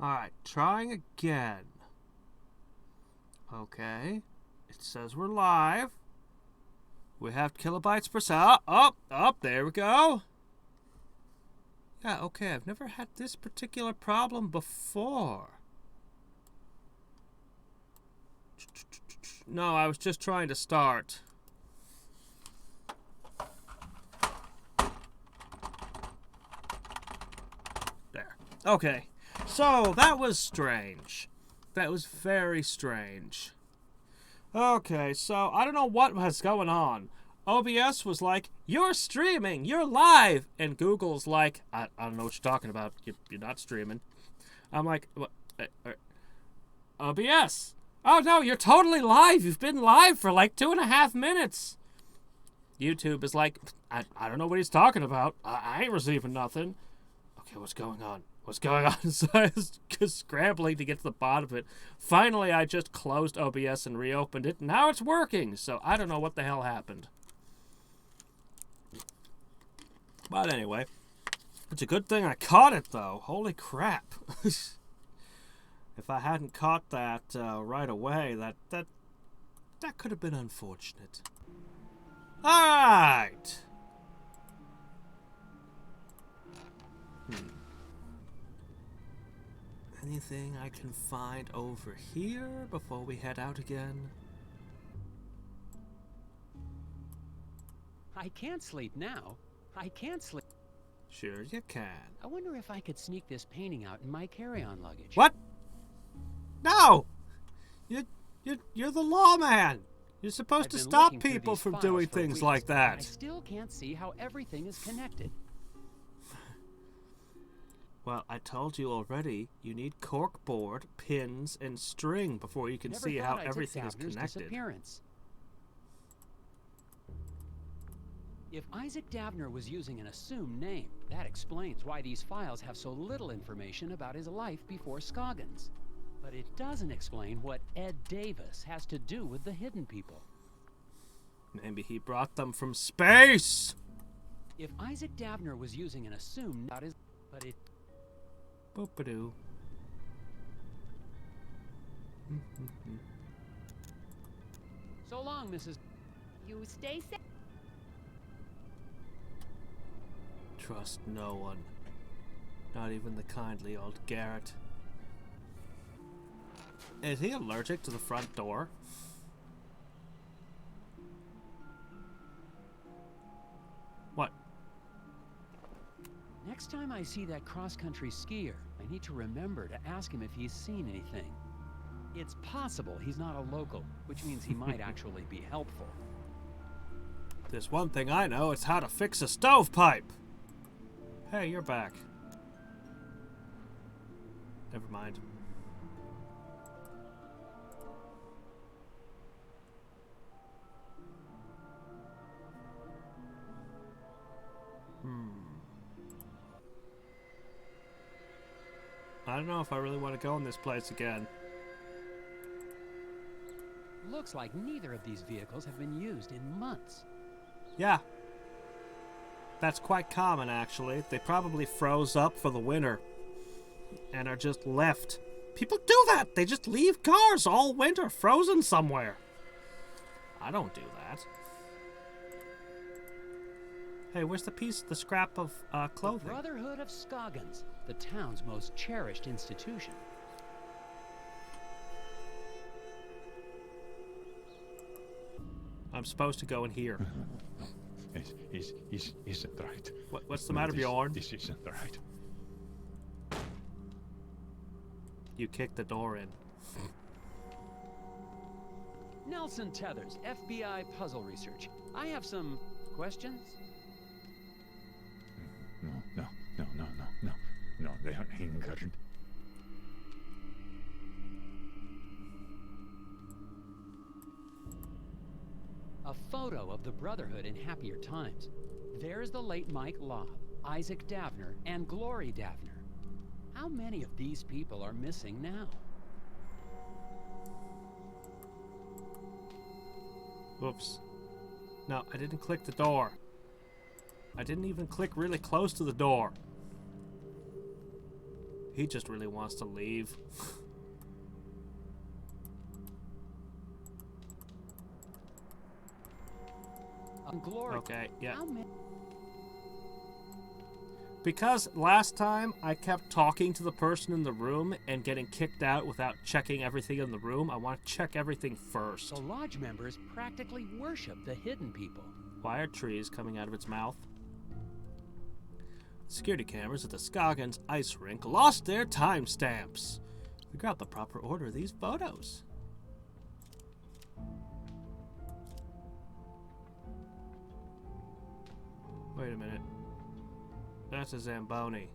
Alright, trying again. Okay. It says we're live. We have kilobytes per second. Up, there we go. Yeah, okay, I've never had this particular problem before. No, I was just trying to start. There. Okay. So, that was strange. That was very strange. Okay, so I don't know what was going on. OBS was like, you're streaming, you're live. And Google's like, I don't know what you're talking about. You're not streaming. I'm like, what? OBS. Oh, no, you're totally live. You've been live for like 2.5 minutes. YouTube is like, I don't know what he's talking about. I ain't receiving nothing. Okay, what's going on? What's going on? So I was just scrambling to get to the bottom of it. Finally, I just closed OBS and reopened it. Now it's working. So I don't know what the hell happened. But anyway, it's a good thing I caught it, though. Holy crap. If I hadn't caught that right away, that could have been unfortunate. All right. Anything I can find over here before we head out again? I can't sleep now. I can't sleep. Sure you can. I wonder if I could sneak this painting out in my carry-on luggage. What? No! You're the lawman! You're supposed to stop people from doing things like that. I still can't see how everything is connected. Well, I told you already, you need corkboard, pins, and string before you can see how everything is connected. If Isaac Davner was using an assumed name, that explains why these files have so little information about his life before Scoggins. But it doesn't explain what Ed Davis has to do with the hidden people. Maybe he brought them from space! If Isaac Davner was using an assumed name, but it... Boop-a-doo. So long, Mrs. You stay safe. Trust no one. Not even the kindly old Garrett. Is he allergic to the front door? What? Next time I see that cross-country skier, I need to remember to ask him if he's seen anything. It's possible he's not a local, which means he might actually be helpful. There's one thing I know, it's how to fix a stovepipe. Hey, you're back. Never mind. I don't know if I really want to go in this place again. Looks like neither of these vehicles have been used in months. Yeah. That's quite common, actually. They probably froze up for the winter and are just left. People do that! They just leave cars all winter frozen somewhere. I don't do that. Hey, where's the scrap of clothing? The Brotherhood of Scoggins, the town's most cherished institution. I'm supposed to go in here. Isn't right. What's the matter, Bjorn? This isn't right. You kicked the door in. Nelson Tethers, FBI Puzzle Research. I have some questions. No, they aren't hinkered. A photo of the Brotherhood in happier times. There's the late Mike Lobb, Isaac Davner, and Glory Davner. How many of these people are missing now? Whoops. No, I didn't click the door. I didn't even click really close to the door. He just really wants to leave. Glory. Okay, yeah. How many? Because last time I kept talking to the person in the room and getting kicked out without checking everything in the room, I want to check everything first. So lodge members practically worship the hidden people. Why are trees coming out of its mouth? Security cameras at the Scoggins ice rink lost their timestamps. Figure out the proper order of these photos. Wait a minute. That's a Zamboni.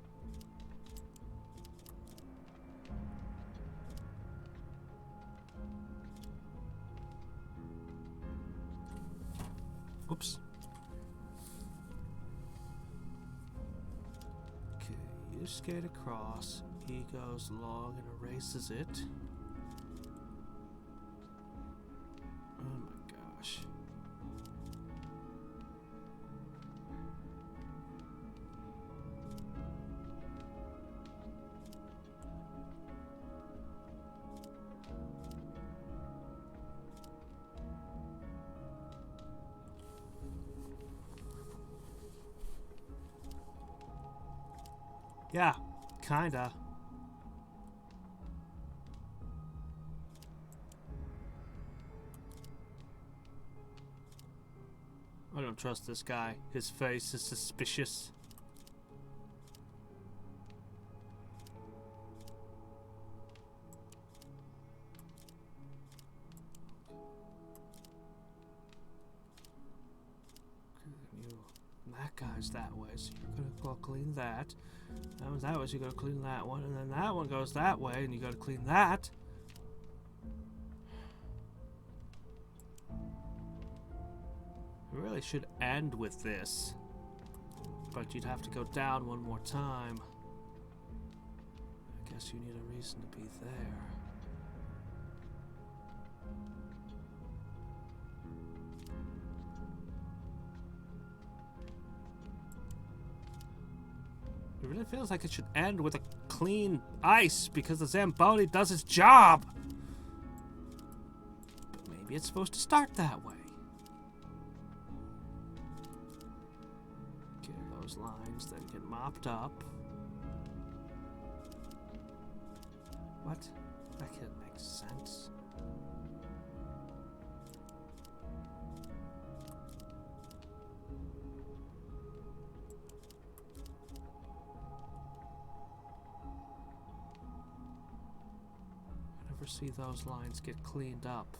Oops. Okay, you skate across. He goes along and erases it. Oh my gosh. Yeah, kinda. I don't trust this guy. His face is suspicious. That guy's that way, so you're gonna go clean that. That one's that way, so you gotta clean that one, and then that one goes that way, and you gotta clean that. We really should end with this, but you'd have to go down one more time. I guess you need a reason to be there. It really feels like it should end with a clean ice because the Zamboni does his job. But maybe it's supposed to start that way. Okay, those lines then get mopped up. What? That can't make sense. See those lines get cleaned up.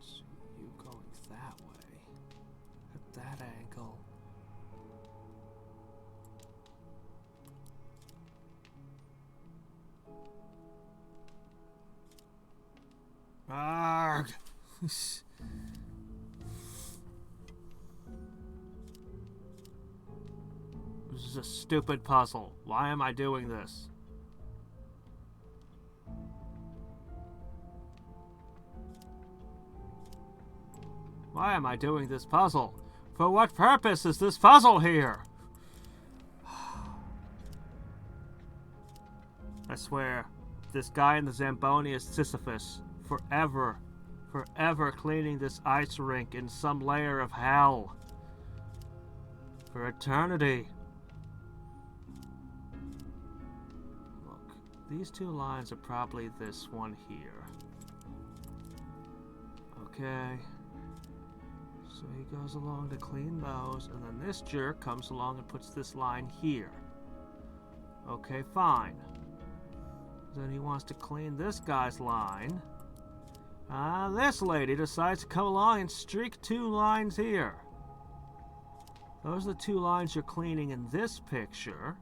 So you going that way at that angle. Arrgh! This is a stupid puzzle. Why am I doing this? Why am I doing this puzzle? For what purpose is this puzzle here? I swear, this guy in the Zamboni is Sisyphus. Forever cleaning this ice rink in some layer of hell. For eternity. These two lines are probably this one here. Okay. So he goes along to clean those, and then this jerk comes along and puts this line here. Okay, fine. Then he wants to clean this guy's line. This lady decides to come along and streak two lines here. Those are the two lines you're cleaning in this picture.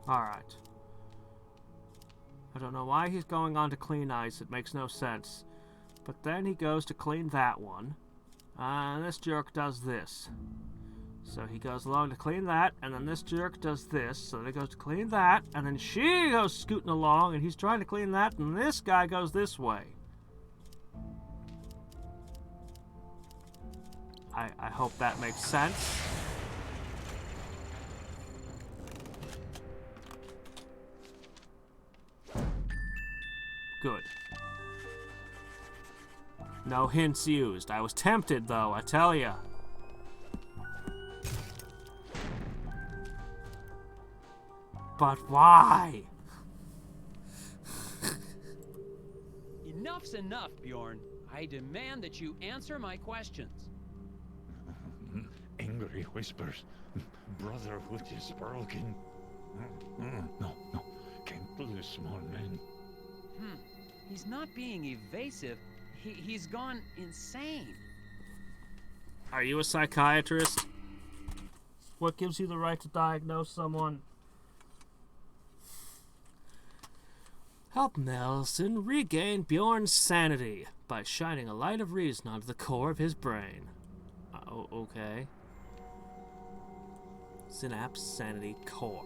Alright. I don't know why he's going on to clean ice. It makes no sense. But then he goes to clean that one. And this jerk does this. So he goes along to clean that, and then this jerk does this. So then he goes to clean that, and then she goes scooting along, and he's trying to clean that, and this guy goes this way. I hope that makes sense. Good. No hints used. I was tempted, though, I tell ya. But why? Enough's enough, Bjorn. I demand that you answer my questions. Angry whispers. Brotherhood is broken. No. Can't lose small men. He's not being evasive. He's gone insane. Are you a psychiatrist? What gives you the right to diagnose someone? Help Nelson regain Bjorn's sanity by shining a light of reason onto the core of his brain. Okay. Synapse Sanity Core.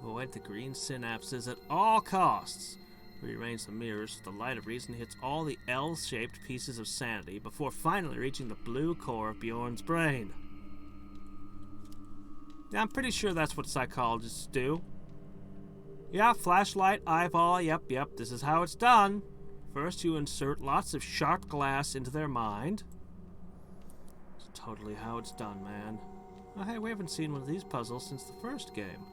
Avoid the green synapses at all costs. Rearrange the mirrors so the light of reason hits all the L-shaped pieces of sanity before finally reaching the blue core of Bjorn's brain. Yeah, I'm pretty sure that's what psychologists do. Yeah, flashlight, eyeball, yep, this is how it's done. First you insert lots of sharp glass into their mind. It's totally how it's done, man. Oh, hey, we haven't seen one of these puzzles since the first game.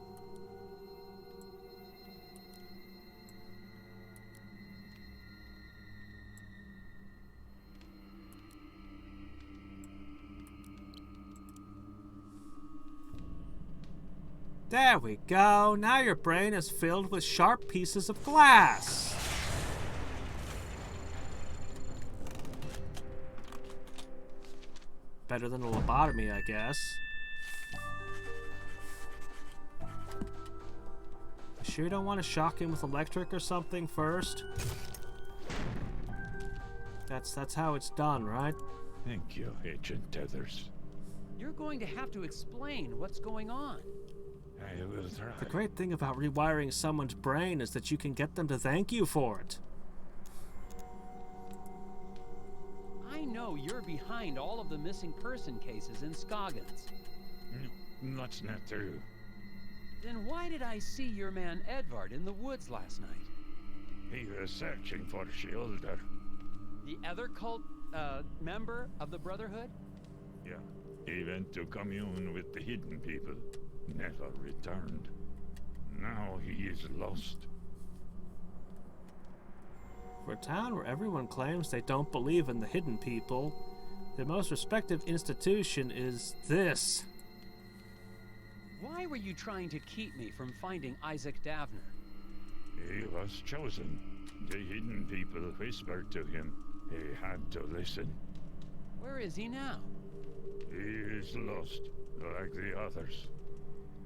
There we go. Now your brain is filled with sharp pieces of glass. Better than a lobotomy, I guess. You sure you don't want to shock him with electric or something first? That's how it's done, right? Thank you, Agent Tethers. You're going to have to explain what's going on. I will try. The great thing about rewiring someone's brain is that you can get them to thank you for it. I know you're behind all of the missing person cases in Scoggins. That's not true. Then why did I see your man Edvard in the woods last night? He was searching for Shielder. The other cult, member of the Brotherhood? Yeah, he went to commune with the hidden people. Never returned. Now he is lost. For a town where everyone claims they don't believe in the hidden people, the most respected institution is this. Why were you trying to keep me from finding Isaac Davner? He was chosen. The hidden people whispered to him. He had to listen. Where is he now? He is lost, like the others.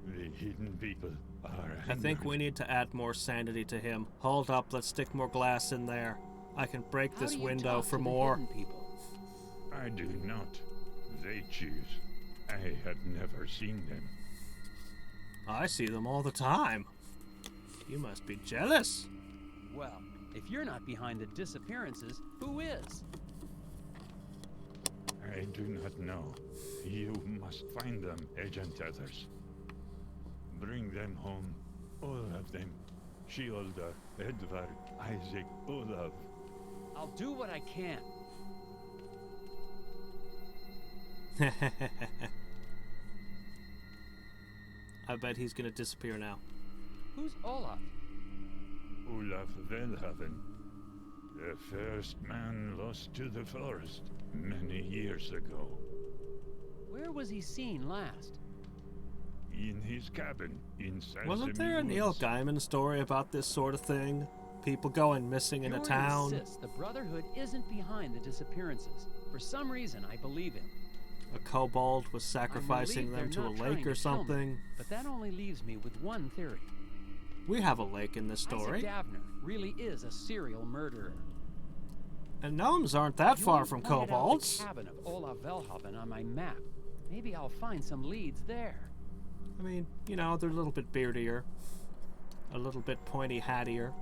The hidden people are I think we need to add more sanity to him. Hold up, let's stick more glass in there. I can break How this do you window talk for to the more. hidden people? I do not. They choose. I had never seen them. I see them all the time. You must be jealous. Well, if you're not behind the disappearances, who is? I do not know. You must find them, Agent Tethers. Bring them home. All of them. Shielder, Edvard, Isaac, Olav. I'll do what I can. I bet he's gonna disappear now. Who's Olaf? Olaf Velhaven. The first man lost to the forest many years ago. Where was he seen last? In his cabin in Sesame Wasn't there a Neil Woods. Gaiman story about this sort of thing? People going missing in a Bjorn town? insists the Brotherhood isn't behind the disappearances. For some reason, I believe him. A kobold was sacrificing I'm them relieved to a they're not lake trying or to kill me, something. but that only leaves me with one theory. We have a lake in this story. Isaac Davner really is a serial murderer. And gnomes aren't that far from Bjorn pointed out kobolds. the cabin of Olaf Velhaven on my map. Maybe I'll find some leads there. I mean, you know, they're a little bit beardier. A little bit pointy-hattier.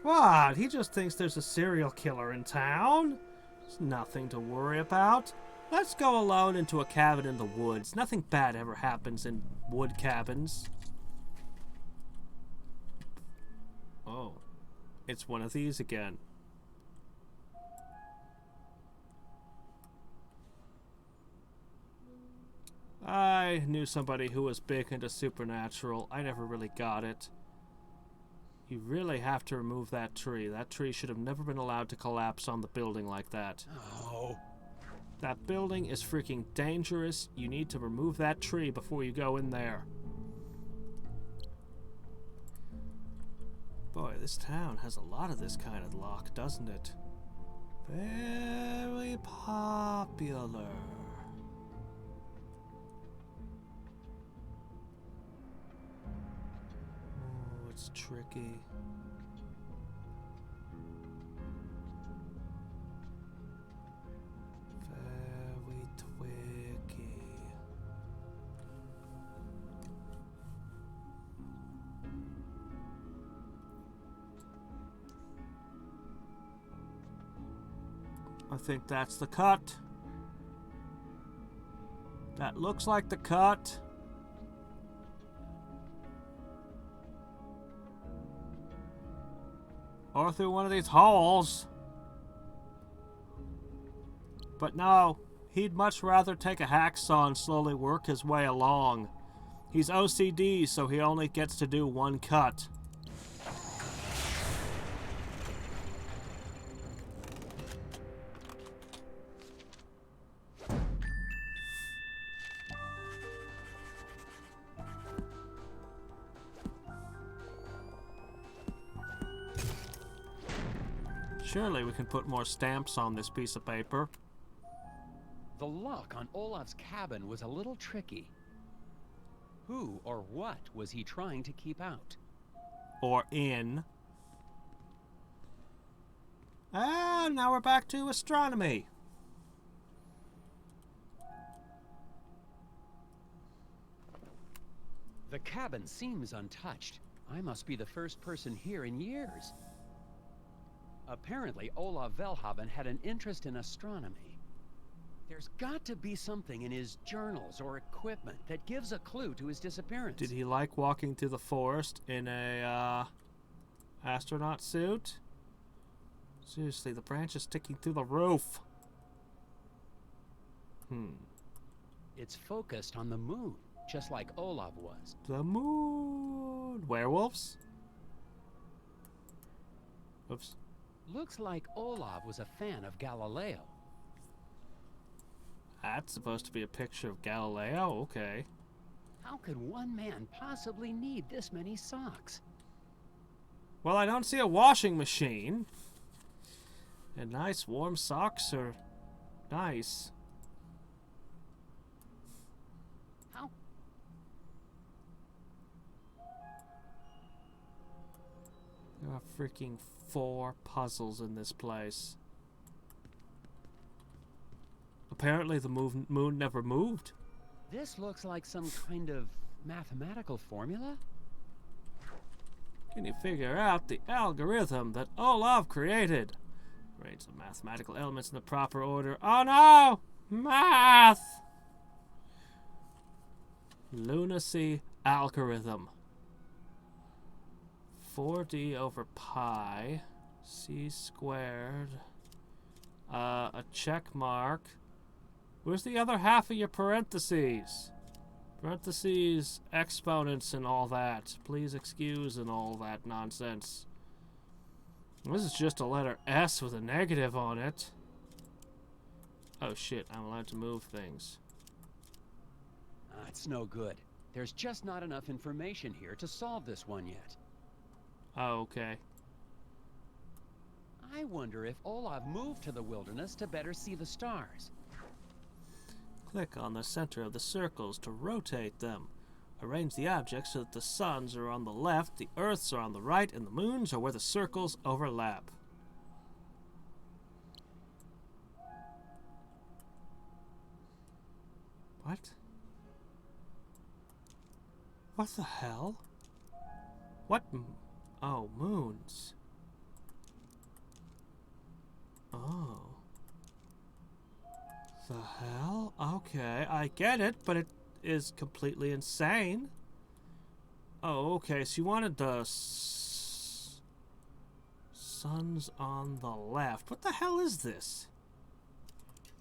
What? He just thinks there's a serial killer in town? There's nothing to worry about. Let's go alone into a cabin in the woods. Nothing bad ever happens in wood cabins. Oh. It's one of these again. I knew somebody who was big into supernatural. I never really got it. You really have to remove that tree. That tree should have never been allowed to collapse on the building like that. Oh. That building is freaking dangerous. You need to remove that tree before you go in there. Boy, this town has a lot of this kind of lock, doesn't it? Very popular. Oh, it's tricky. Very tricky. I think that's the cut. That looks like the cut. Or through one of these holes. But no, he'd much rather take a hacksaw and slowly work his way along. He's OCD, so he only gets to do one cut. Surely we can put more stamps on this piece of paper. The lock on Olaf's cabin was a little tricky. Who or what was he trying to keep out? Or in. And now we're back to astronomy. The cabin seems untouched. I must be the first person here in years. Apparently, Olaf Velhaven had an interest in astronomy. There's got to be something in his journals or equipment that gives a clue to his disappearance. Did he like walking through the forest in a, astronaut suit? Seriously, the branch is sticking through the roof. It's focused on the moon, just like Olaf was. The moon. Werewolves? Oops. Looks like Olaf was a fan of Galileo. That's supposed to be a picture of Galileo? Okay. How could one man possibly need this many socks? Well, I don't see a washing machine. And nice warm socks are nice. How? There are freaking 4 puzzles in this place. Apparently the moon never moved. This looks like some kind of mathematical formula? Can you figure out the algorithm that Olaf created? Arrange the mathematical elements in the proper order. Oh no! Math! Lunacy algorithm. 4D over pi. C squared. A check mark. Where's the other half of your parentheses? Parentheses, exponents, and all that. Please excuse and all that nonsense. This is just a letter S with a negative on it. Oh shit, I'm allowed to move things. It's no good. There's just not enough information here to solve this one yet. Oh, okay. I wonder if Olaf moved to the wilderness to better see the stars. Click on the center of the circles to rotate them. Arrange the objects so that the suns are on the left, the earths are on the right, and the moons are where the circles overlap. What? What the hell? What? Oh, moons. Oh. The hell? Okay, I get it, but it is completely insane. Oh, okay, so you wanted the suns on the left. What the hell is this?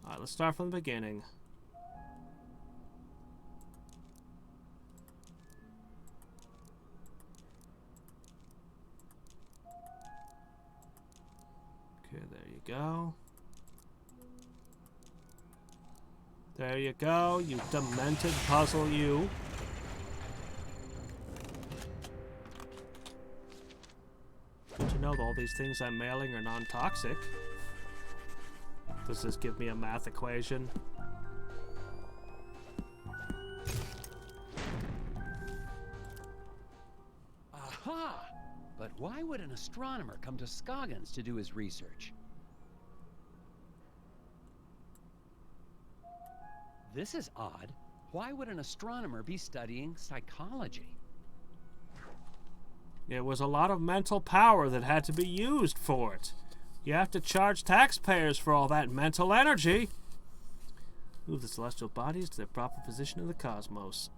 Alright, let's start from the beginning. Okay, there you go. There you go, you demented puzzle, you. Good to know that all these things I'm mailing are non-toxic. Does this give me a math equation? Aha! But why would an astronomer come to Scoggins to do his research? This is odd. Why would an astronomer be studying psychology? It was a lot of mental power that had to be used for it. You have to charge taxpayers for all that mental energy. Move the celestial bodies to their proper position in the cosmos.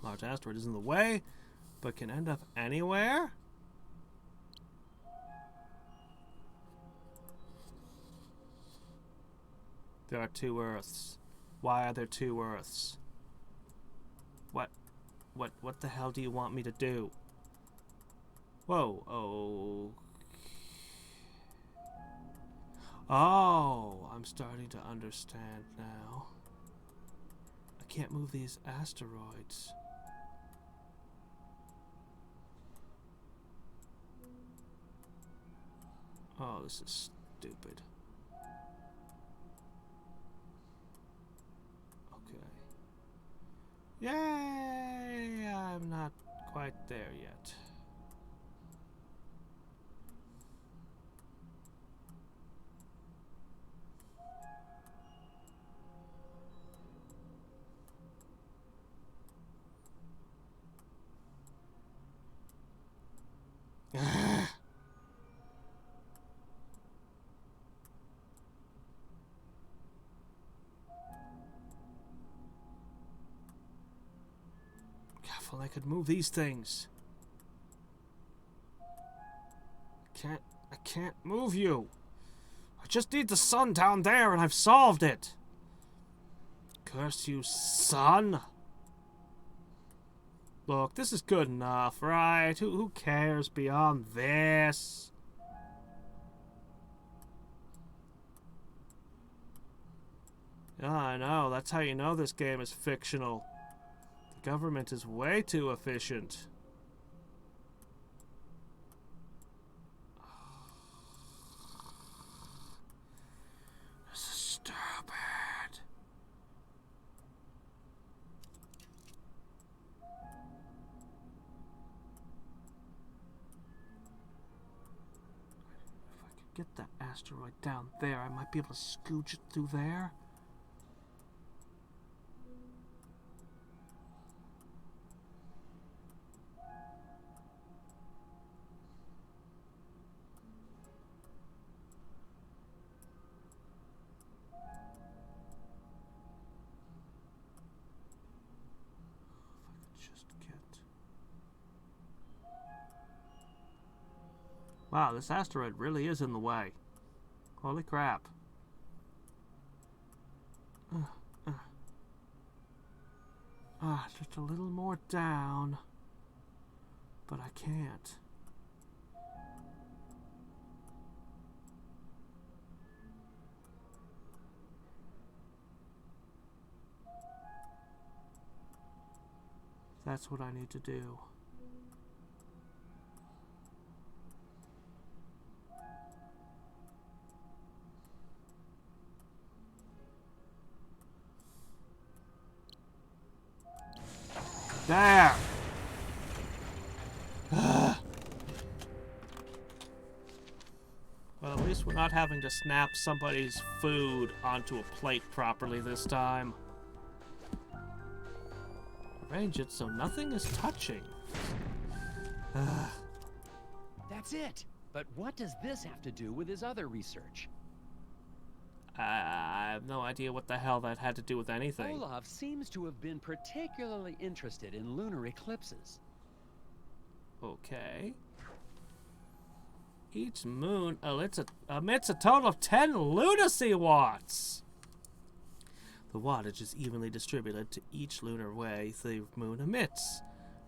Large asteroid is in the way, but can end up anywhere? There are 2 Earths. Why are there 2 Earths? What the hell do you want me to do? Whoa, oh. Oh, I'm starting to understand now. I can't move these asteroids. Oh, this is stupid. Okay. Yay! I'm not quite there yet. Careful, I could move these things. I can't move you. I just need the sun down there and I've solved it. Curse you, sun. Look, this is good enough, right? Who cares beyond this? Yeah, I know. That's how you know this game is fictional. The government is way too efficient. This is stupid. If I could get that asteroid down there, I might be able to scooch it through there. Wow, this asteroid really is in the way. Holy crap. Just a little more down. But I can't. That's what I need to do. There! Well, at least we're not having to snap somebody's food onto a plate properly this time. Arrange it so nothing is touching. That's it. But what does this have to do with his other research? I have no idea what the hell that had to do with anything. Olaf seems to have been particularly interested in lunar eclipses. Okay. Each moon emits a total of 10 lunacy watts. The wattage is evenly distributed to each lunar wave the moon emits.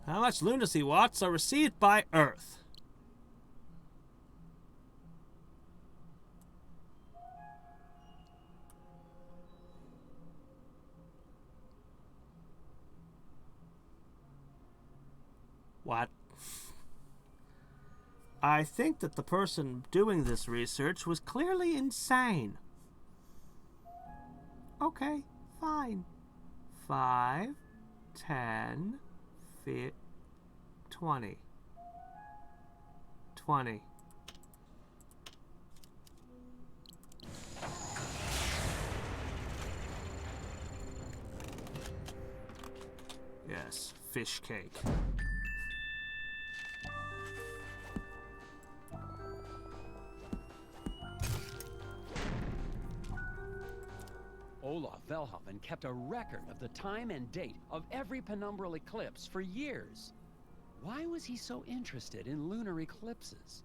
How much lunacy watts are received by Earth? What? I think that the person doing this research was clearly insane. Okay, fine. 5, 10, 20. 20. Yes, fish cake. Olaf Velhaven kept a record of the time and date of every penumbral eclipse for years. Why was he so interested in lunar eclipses?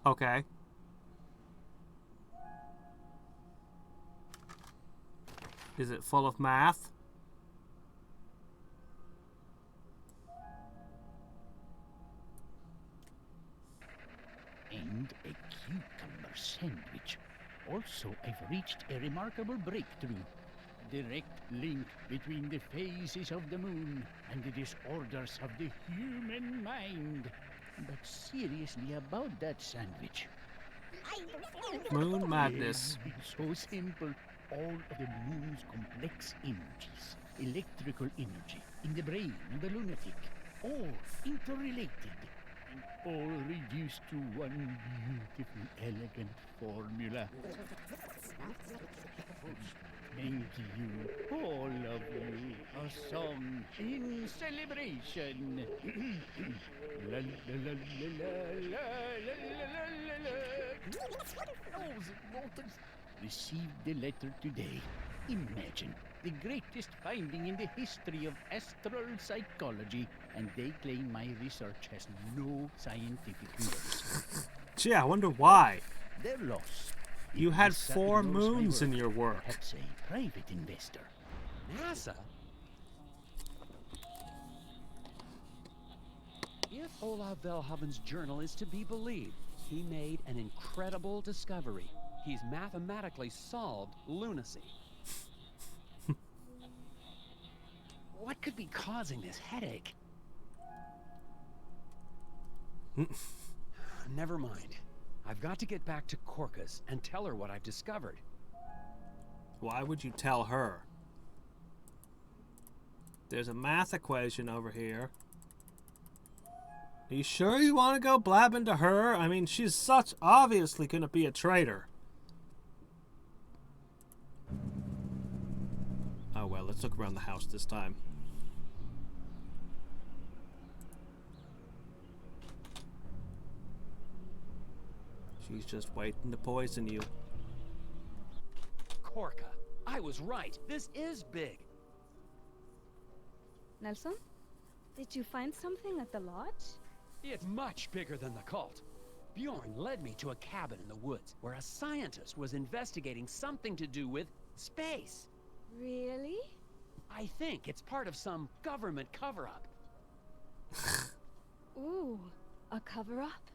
Okay. Is it full of math? And a cucumber sandwich. Also, I've reached a remarkable breakthrough. Direct link between the phases of the moon and the disorders of the human mind. But seriously about that sandwich. Moon madness. It's so simple. All of the moon's complex energies, electrical energy, in the brain of the lunatic, all interrelated. All reduced to one beautiful, elegant formula. Thank you, all of you. A song in celebration. La la la la la la la la la la. Received the letter today. Imagine. The greatest finding in the history of astral psychology, and they claim my research has no scientific merits. Gee, I wonder why. They're lost. You had 4 moons in your work. Perhaps a private investor. NASA? If Olaf Velhaven's journal is to be believed, he made an incredible discovery. He's mathematically solved lunacy. What could be causing this headache? Never mind. I've got to get back to Korka's and tell her what I've discovered. Why would you tell her? There's a math equation over here. Are you sure you want to go blabbing to her? I mean, she's such obviously going to be a traitor. Oh well, let's look around the house this time. She's just waiting to poison you. Korka, I was right. This is big. Nelson, did you find something at the lodge? It's much bigger than the cult. Bjorn led me to a cabin in the woods where a scientist was investigating something to do with space. Really? I think it's part of some government cover-up. Ooh, a cover-up?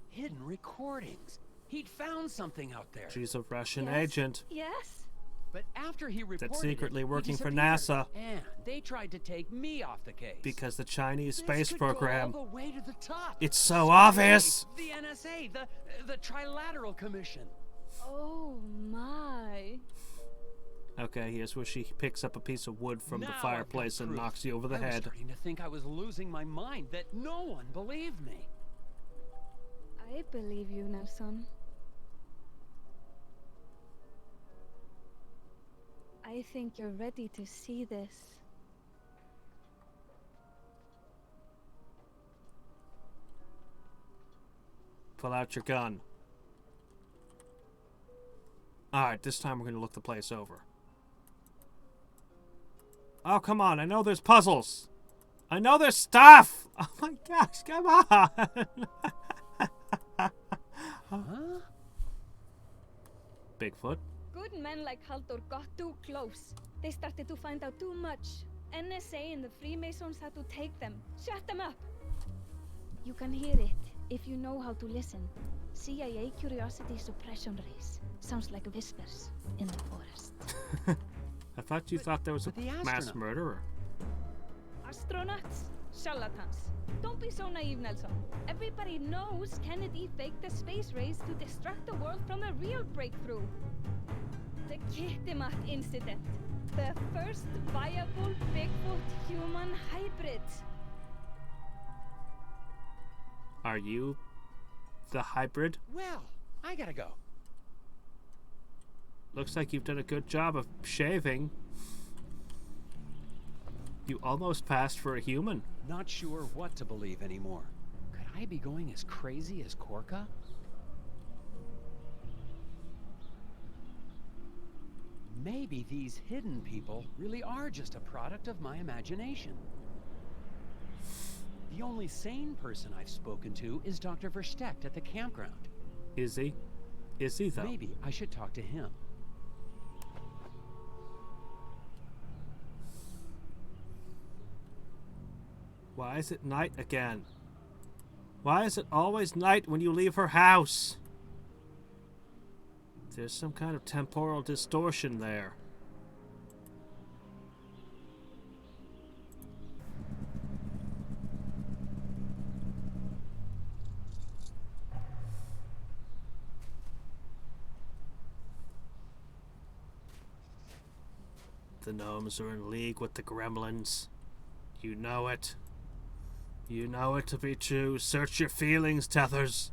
Hidden recordings. He'd found something out there. She's a Russian Yes. agent Yes. But after he reported that's secretly it, he working for disappeared. NASA. And they tried to take me off the case. Because the Chinese This space could program. go all the way to the top. It's so obvious. The NSA, the Trilateral Commission. Oh my. Okay, here's where she picks up a piece of wood from Now the I've got fireplace and proof. knocks you over the I was head. starting to think I was losing my mind, that no one believed me. I believe you, Nelson. I think you're ready to see this. Pull out your gun. Alright, this time we're going to look the place over. Oh, come on. I know there's puzzles. I know there's stuff. Oh my gosh, come on. Huh? Bigfoot. Good men like Haldor got too close. They started to find out too much. NSA and the Freemasons had to take them. Shut them up! You can hear it if you know how to listen. CIA curiosity suppression rays. Sounds like whispers in the forest. I thought you thought there was a but the mass astronaut- murderer. Astronauts? Charlatans. Don't be so naive, Nelson. Everybody knows Kennedy faked the space race to distract the world from a real breakthrough. The Kittimat incident. The first viable Bigfoot-human hybrid. Are you the hybrid? Well, I gotta go. Looks like you've done a good job of shaving. You almost passed for a human. Not sure what to believe anymore. Could I be going as crazy as Korka? Maybe these hidden people really are just a product of my imagination. The only sane person I've spoken to is Dr. Verstecht at the campground. Is he? Is he, though? Maybe I should talk to him. Why is it night again? Why is it always night when you leave her house? There's some kind of temporal distortion there. The gnomes are in league with the gremlins. You know it. You know it to be true. Search your feelings, Tethers.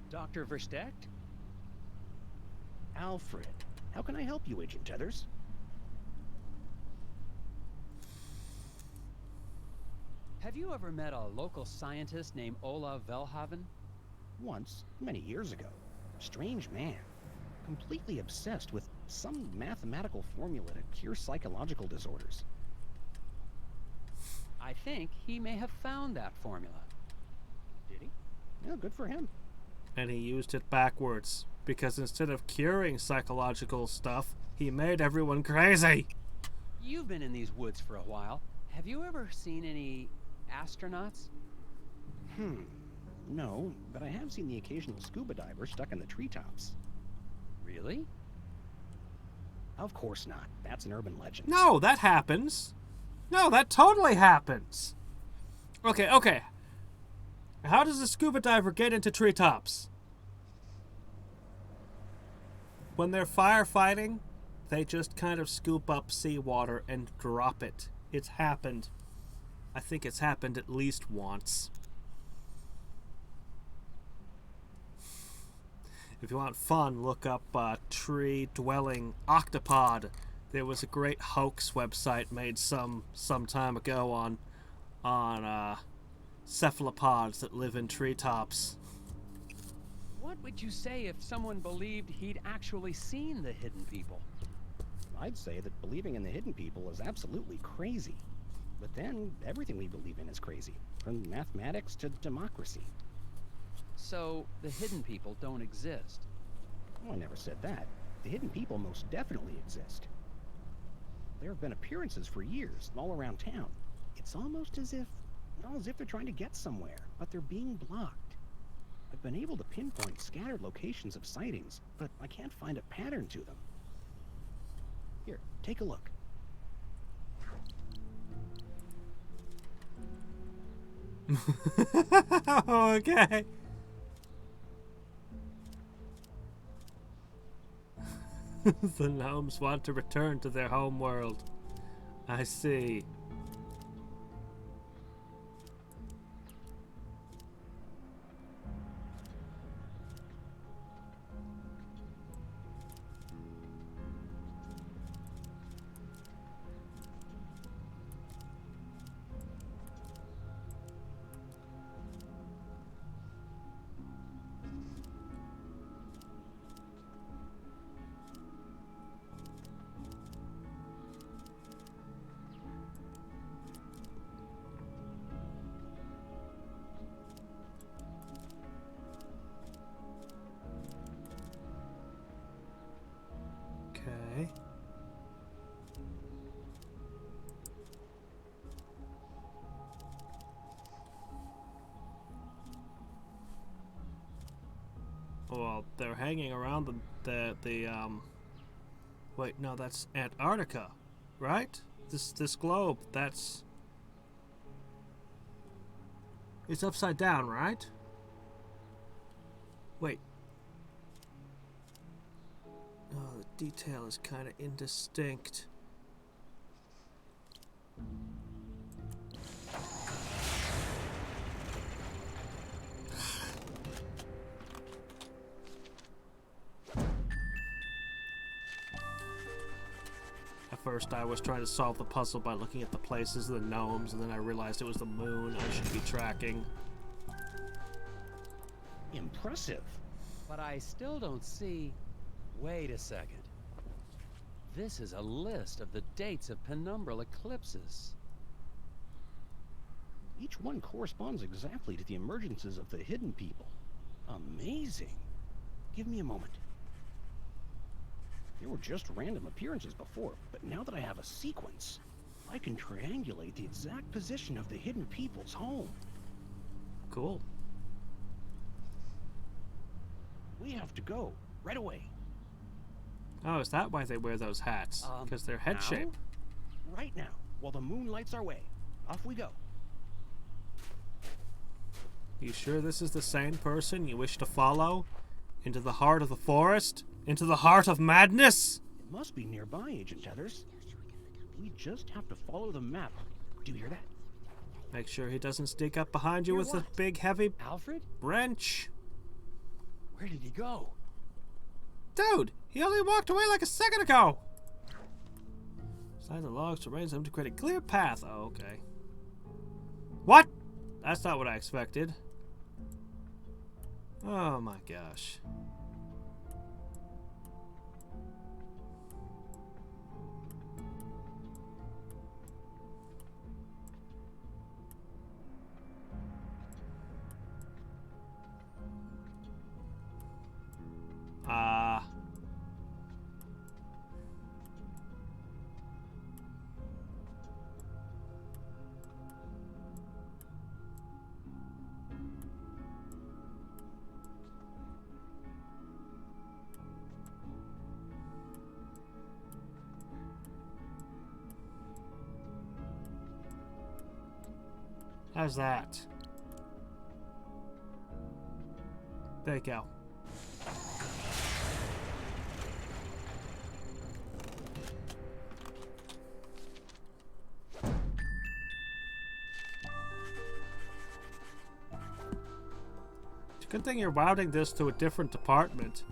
Dr. Verstecht? Alfred, how can I help you, Agent Tethers? Have you ever met a local scientist named Ola Velhaven? Once, many years ago. Strange man. Completely obsessed with some mathematical formula to cure psychological disorders. I think he may have found that formula. Did he? Yeah, good for him. And he used it backwards. Because instead of curing psychological stuff, he made everyone crazy. You've been in these woods for a while. Have you ever seen any astronauts? No, but I have seen the occasional scuba diver stuck in the treetops. Really? Of course not. That's an urban legend. No, that happens. No, that totally happens. Okay. How does a scuba diver get into treetops? When they're firefighting, they just kind of scoop up seawater and drop it. It's happened. I think it's happened at least once. If you want fun, look up tree-dwelling octopod. There was a great hoax website made some time ago on cephalopods that live in treetops. What would you say if someone believed he'd actually seen the hidden people? I'd say that believing in the hidden people is absolutely crazy. But then, everything we believe in is crazy. From mathematics to democracy. So, the hidden people don't exist. Oh, I never said that. The hidden people most definitely exist. There have been appearances for years, all around town. It's almost as if they're trying to get somewhere, but they're being blocked. I've been able to pinpoint scattered locations of sightings, but I can't find a pattern to them. Here, take a look. Okay. The gnomes want to return to their home world. I see. Okay. Well, they're hanging around wait, no, that's Antarctica, right? This globe, it's upside down, right? Wait. Oh, the detail is kind of indistinct. At first, I was trying to solve the puzzle by looking at the places of the gnomes, and then I realized it was the moon I should be tracking. Impressive. But I still don't see... Wait a second. This is a list of the dates of penumbral eclipses. Each one corresponds exactly to the emergences of the hidden people. Amazing. Give me a moment. There were just random appearances before, but now that I have a sequence, I can triangulate the exact position of the hidden people's home. Cool. We have to go, right away. Oh, is that why they wear those hats? Because they're head Now? shaped. Right now, while the moon lights our way. Off we go. You sure this is the same person you wish to follow? Into the heart of the forest? Into the heart of madness? It must be nearby, Agent Tethers. We just have to follow the map. Do you hear that? Make sure he doesn't sneak up behind you Hear with a what? big heavy Alfred? wrench. Where did he go? Dude, he only walked away like a second ago. Slide the logs to raise them to create a clear path. Oh, okay. What? That's not what I expected. Oh my gosh. How's that? There you go. It's a good thing you're routing this to a different department.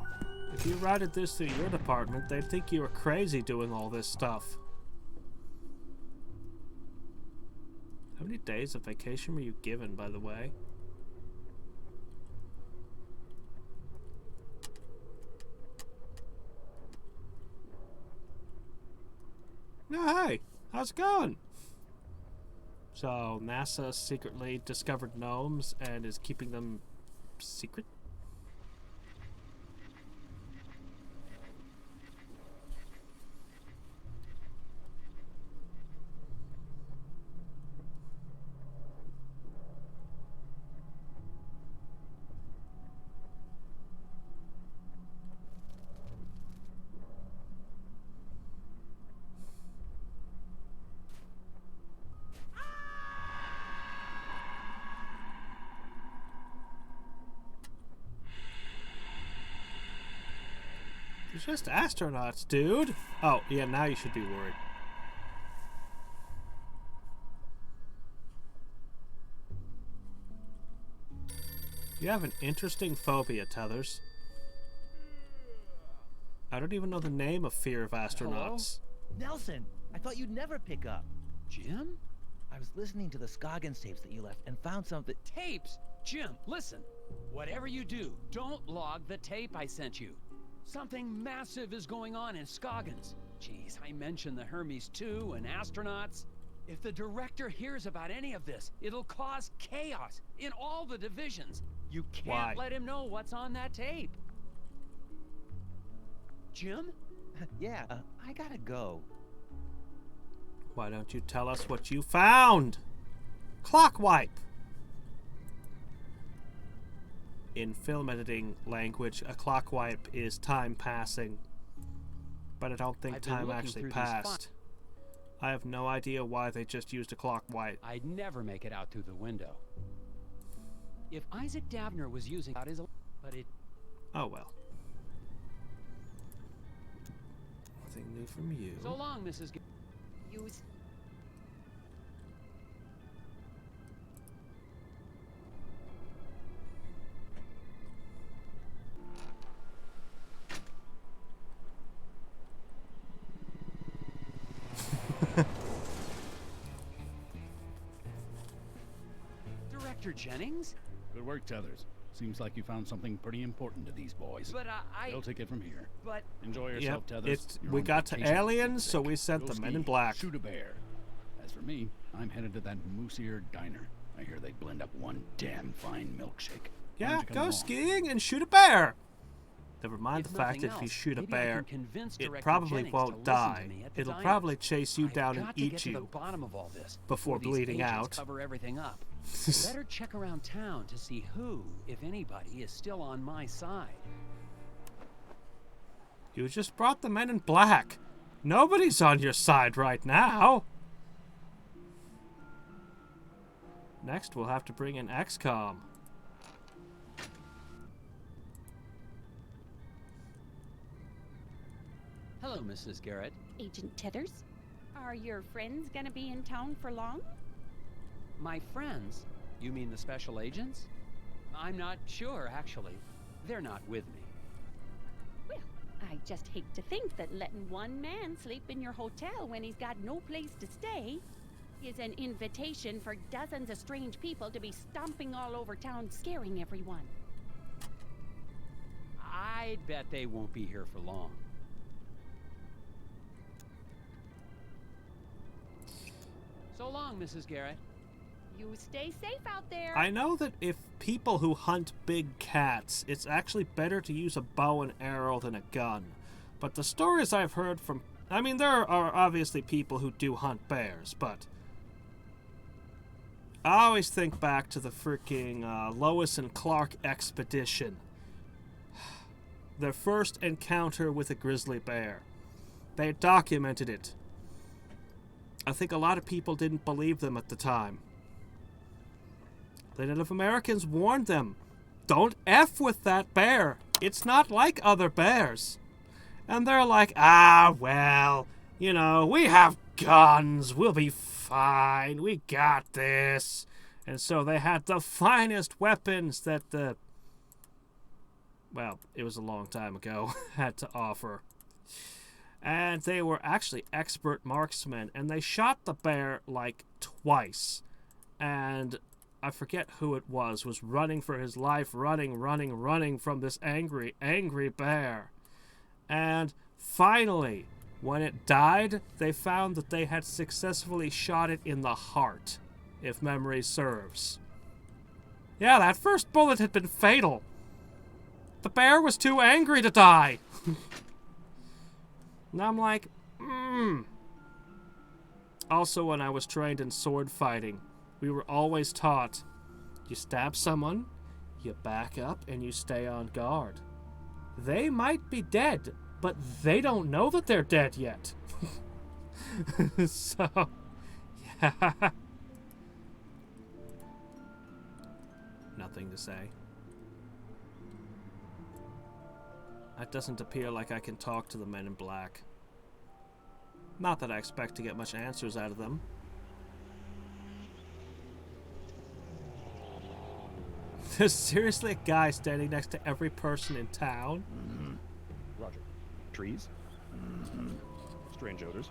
If you routed this to your department, they'd think you were crazy doing all this stuff. How many days of vacation were you given, by the way? Oh, hey, how's it going? So, NASA secretly discovered gnomes and is keeping them secret? just astronauts, dude. Oh, yeah, now you should be worried. You have an interesting phobia, Tethers. I don't even know the name of fear of astronauts. Nelson, I thought you'd never pick up. Jim? I was listening to the Scoggins tapes that you left and found something. Tapes? Jim, listen. Whatever you do, don't log the tape I sent you. Something massive is going on in Scoggins. Jeez, I mentioned the Hermes 2 and astronauts. If the director hears about any of this, it'll cause chaos in all the divisions. You can't let him know what's on that tape. Jim? Yeah, I gotta go. Why don't you tell us what you found? Clock wipe. In film editing language, a clock wipe is time passing. But I don't think time actually passed. I have no idea why they just used a clock wipe. I'd never make it out through the window. If Isaac Davner was using his, but it. Oh well. Nothing new from you. So long, Mrs. Use. Director Jennings? Good work, Tethers. Seems like you found something pretty important to these boys. But They'll take it from here. But Enjoy yourself, Yep, Tethers. You're we on got to vacation for aliens, goodness so sake. we sent Go the men ski, in black. Shoot a bear. As for me, I'm headed to that Moose-Ear Diner. I hear they blend up one damn fine milkshake. Why don't Yeah, you come go along? skiing and shoot a bear. Never mind if the fact nothing that if you else, shoot a maybe I bear, can convince it Director probably Jennings to won't listen die. to me at the It'll diners. probably chase you I've down and got to eat get to you the bottom of all this before these bleeding agents out. Cover everything up. Better check around town to see who, if anybody, is still on my side. You just brought the men in black. Nobody's on your side right now. Next, we'll have to bring in XCOM. Hello, Mrs. Garrett. Agent Tethers, are your friends gonna be in town for long? My friends? You mean the special agents? I'm not sure, actually. They're not with me. Well, I just hate to think that letting one man sleep in your hotel when he's got no place to stay is an invitation for dozens of strange people to be stomping all over town, scaring everyone. I'd bet they won't be here for long. So long, Mrs. Garrett. You stay safe out there. I know that if people who hunt big cats, it's actually better to use a bow and arrow than a gun. But the stories I've heard from... I mean, there are obviously people who do hunt bears, but... I always think back to the freaking Lois and Clark expedition. Their first encounter with a grizzly bear. They documented it. I think a lot of people didn't believe them at the time. The Native Americans warned them, don't F with that bear. It's not like other bears. And they're like, well, you know, we have guns. We'll be fine. We got this. And so they had the finest weapons that the... Well, it was a long time ago, had to offer. And they were actually expert marksmen. And they shot the bear like twice. And... I forget who it was running for his life, running from this angry bear. And finally, when it died, they found that they had successfully shot it in the heart, if memory serves. Yeah, that first bullet had been fatal. The bear was too angry to die. And I'm like, Also, when I was trained in sword fighting, we were always taught, you stab someone, you back up, and you stay on guard. They might be dead, but they don't know that they're dead yet. So, yeah. Nothing to say. It doesn't appear like I can talk to the men in black. Not that I expect to get much answers out of them. There's seriously a guy standing next to every person in town? Roger. Trees? Strange odors?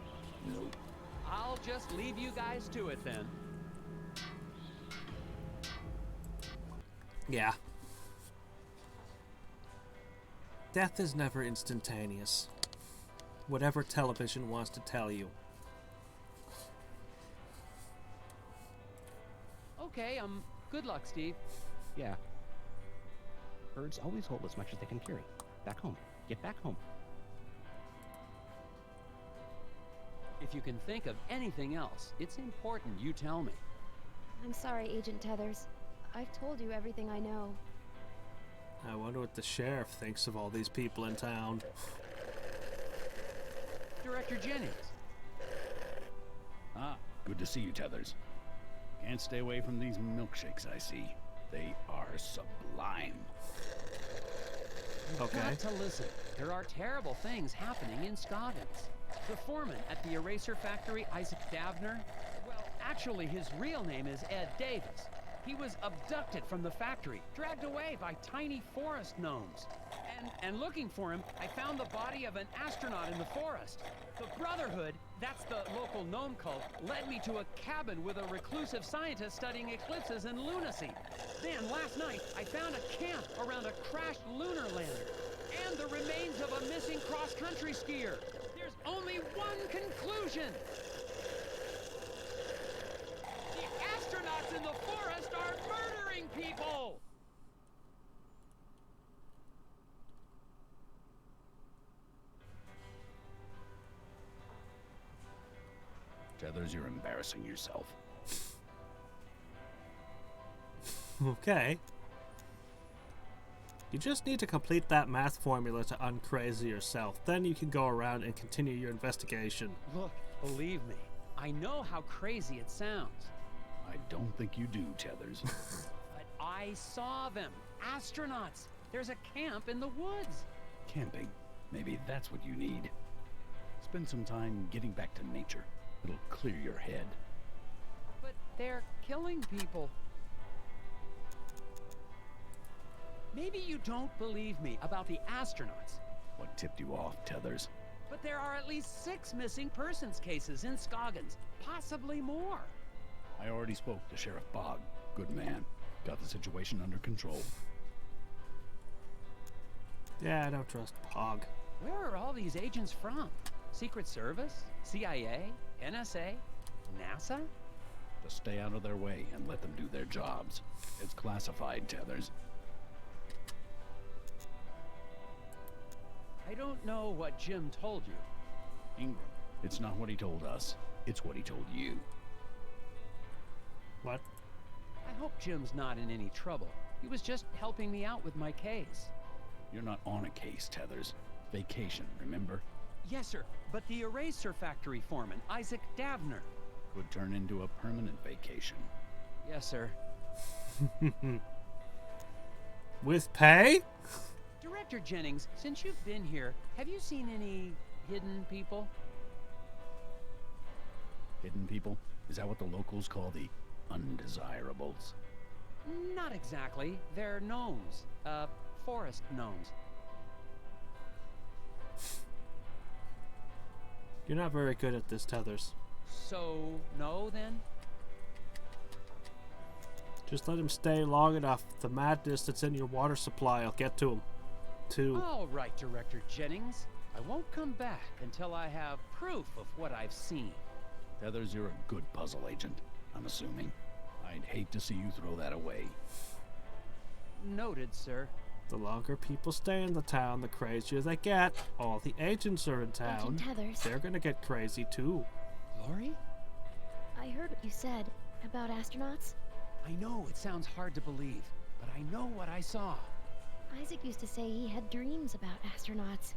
I'll just leave you guys to it then. Yeah. Death is never instantaneous. Whatever television wants to tell you. Okay, good luck, Steve. Yeah. Birds always hold as much as they can carry. Back home. Get back home. If you can think of anything else, it's important you tell me. I'm sorry, Agent Tethers. I've told you everything I know. I wonder what the sheriff thinks of all these people in town. Director Jennings. Ah, good to see you, Tethers. Can't stay away from these milkshakes I see. They are sublime. You've got to listen. There are terrible things happening in Scoggins. The foreman at the eraser factory, Isaac Davner, well, actually his real name is Ed Davis. He was abducted from the factory, dragged away by tiny forest gnomes. And looking for him, I found the body of an astronaut in the forest. The Brotherhood, that's the local gnome cult, led me to a cabin with a reclusive scientist studying eclipses and lunacy. Then, last night, I found a camp around a crashed lunar lander. And the remains of a missing cross-country skier. There's only one conclusion. The astronauts in the forest are murdering people! Tethers, you're embarrassing yourself. Okay. You just need to complete that math formula to uncrazy yourself. Then you can go around and continue your investigation. Look, believe me, I know how crazy it sounds. I don't think you do, Tethers. But I saw them. Astronauts. There's a camp in the woods. Camping. Maybe that's what you need. Spend some time getting back to nature. It'll clear your head. But they're killing people. Maybe you don't believe me about the astronauts. What tipped you off, Tethers? But there are at least 6 missing persons cases in Scoggins. Possibly more. I already spoke to Sheriff Bogg. Good man. Got the situation under control. Yeah, I don't trust Pog. Where are all these agents from? Secret Service? CIA? NSA? NASA? Just stay out of their way and let them do their jobs. It's classified, Tethers. I don't know what Jim told you. Ingram, it's not what he told us. It's what he told you. What? I hope Jim's not in any trouble. He was just helping me out with my case. You're not on a case, Tethers. Vacation, remember? Yes, sir. But the eraser factory foreman, Isaac Davner. Could turn into a permanent vacation. Yes, sir. With pay? Director Jennings, since you've been here, have you seen any hidden people? Hidden people? Is that what the locals call the undesirables? Not exactly. They're gnomes. Forest gnomes. You're not very good at this, Tethers. So, no, then? Just let him stay long enough. The madness that's in your water supply, I'll get to him. All right, Director Jennings. I won't come back until I have proof of what I've seen. Tethers, you're a good puzzle agent, I'm assuming. I'd hate to see you throw that away. Noted, sir. The longer people stay in the town, the crazier they get. All the agents are in town. Agent Tethers. They're gonna get crazy too. Lori? I heard what you said about astronauts. I know it sounds hard to believe, but I know what I saw. Isaac used to say he had dreams about astronauts.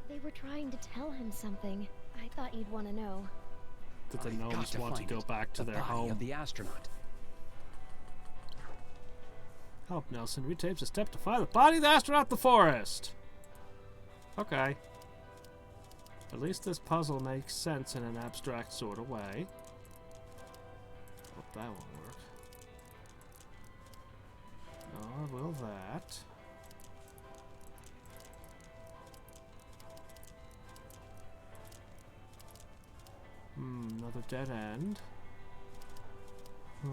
They were trying to tell him something. I thought you'd want to know. That the I've got gnomes want to find go it. back to The their body home. of the astronaut. Help Nelson retapes a step to find the body of the astronaut in the forest. Okay. At least this puzzle makes sense in an abstract sort of way. Hope that won't work. Nor will that. Another dead end. Well.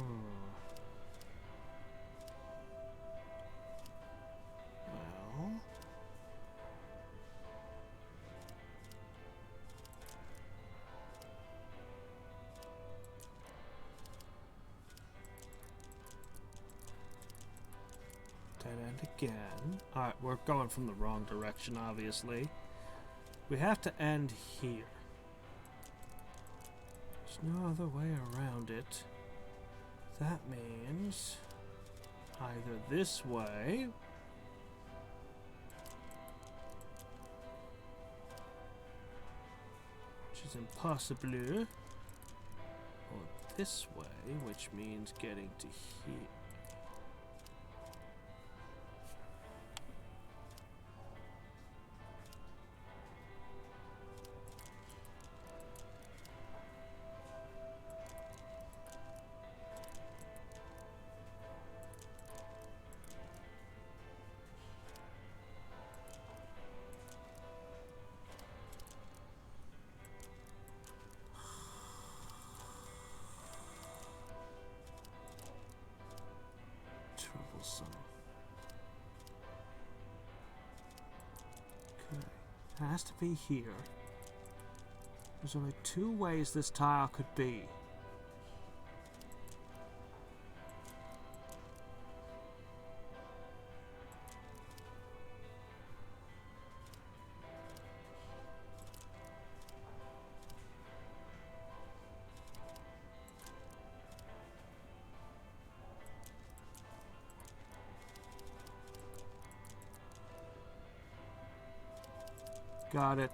Dead end again. Alright, we're going from the wrong direction, obviously. We have to end here. There's no other way around it. That means either this way, which is impossible, or this way, which means getting to here. Troublesome. Okay, it has to be here. There's only two ways this tile could be. Got it.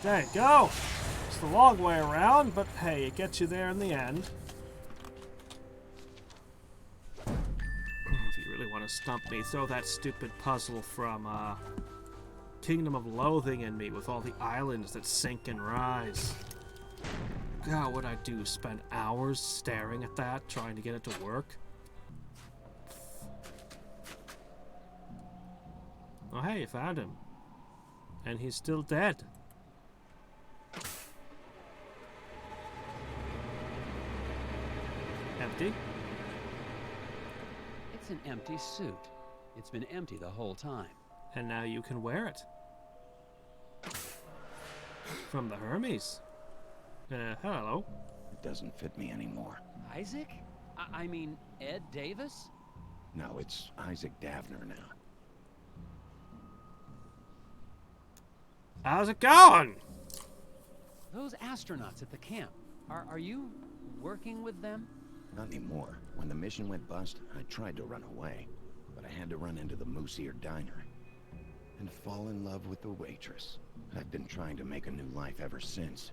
There you go. It's the long way around, but hey, it gets you there in the end. If you really want to stump me, throw that stupid puzzle from Kingdom of Loathing in me with all the islands that sink and rise. God, what I'd do, spend hours staring at that, trying to get it to work. Oh hey, you found him. And he's still dead. Empty? It's an empty suit. It's been empty the whole time. And now you can wear it. From the Hermes. Hello. It doesn't fit me anymore. Isaac? I mean, Ed Davis? No, it's Isaac Davner now. How's it going? Those astronauts at the camp, are you working with them? Not anymore. When the mission went bust, I tried to run away, but I had to run into the Moose-Ear Diner and fall in love with the waitress. I've been trying to make a new life ever since.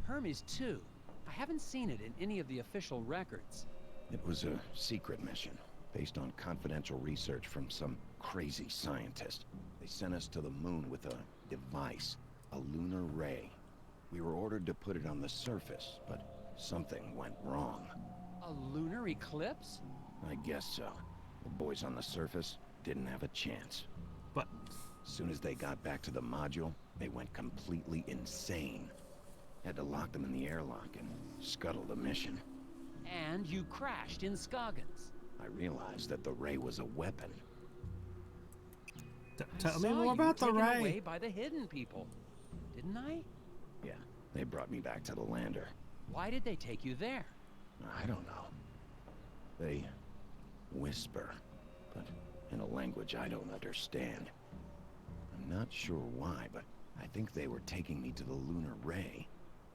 Hermes 2. I haven't seen it in any of the official records. It was a secret mission, based on confidential research from some crazy scientist. They sent us to the moon with a device, a lunar ray. We were ordered to put it on the surface, but something went wrong. A lunar eclipse? I guess so. The boys on the surface didn't have a chance. But as soon as they got back to the module, they went completely insane. Had to lock them in the airlock and scuttle the mission. And you crashed in Scoggins. I realized that the ray was a weapon. Tell me more about the ray. Away by the hidden people, didn't I? Yeah, they brought me back to the lander. Why did they take you there? I don't know. They whisper, but in a language I don't understand. I'm not sure why, but I think they were taking me to the lunar ray.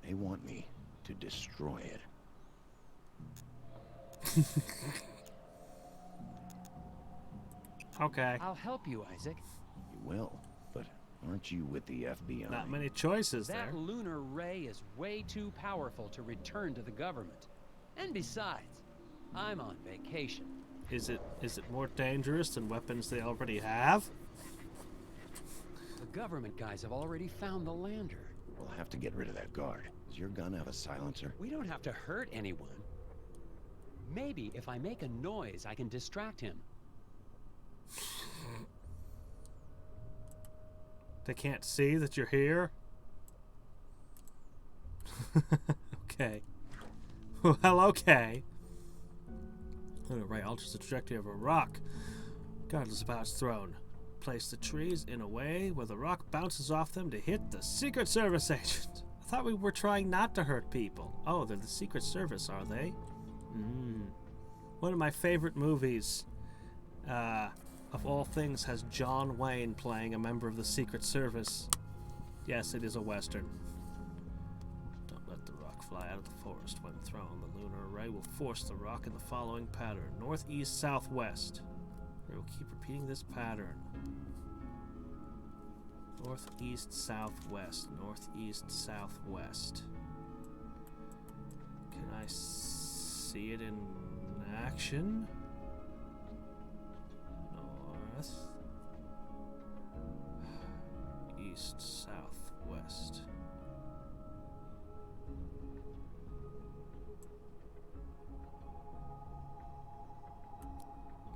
They want me to destroy it. Okay. I'll help you, Isaac. You will, but Aren't you with the FBI? Not many choices That there. lunar ray is way too powerful to return to the government. And besides, I'm on vacation. Is it more dangerous than weapons they already have? The government guys have already found the lander. We'll have to get rid of that guard. Does your gun have a silencer? We don't have to hurt anyone. Maybe if I make a noise, I can distract him. They can't see that you're here? Okay. Well, okay. Lunar ray alters the trajectory of a rock, regardless of how it's thrown. Place the trees in a way where the rock bounces off them to hit the Secret Service agent. I thought we were trying not to hurt people. Oh, they're the Secret Service, are they? One of my favorite movies, of all things, has John Wayne playing a member of the Secret Service. Yes, it is a Western. Don't let the rock fly out of the forest when thrown. The lunar array will force the rock in the following pattern: northeast, southwest. We will keep repeating this pattern. Northeast, southwest. Northeast, southwest. Can I see it in action? North. East, southwest.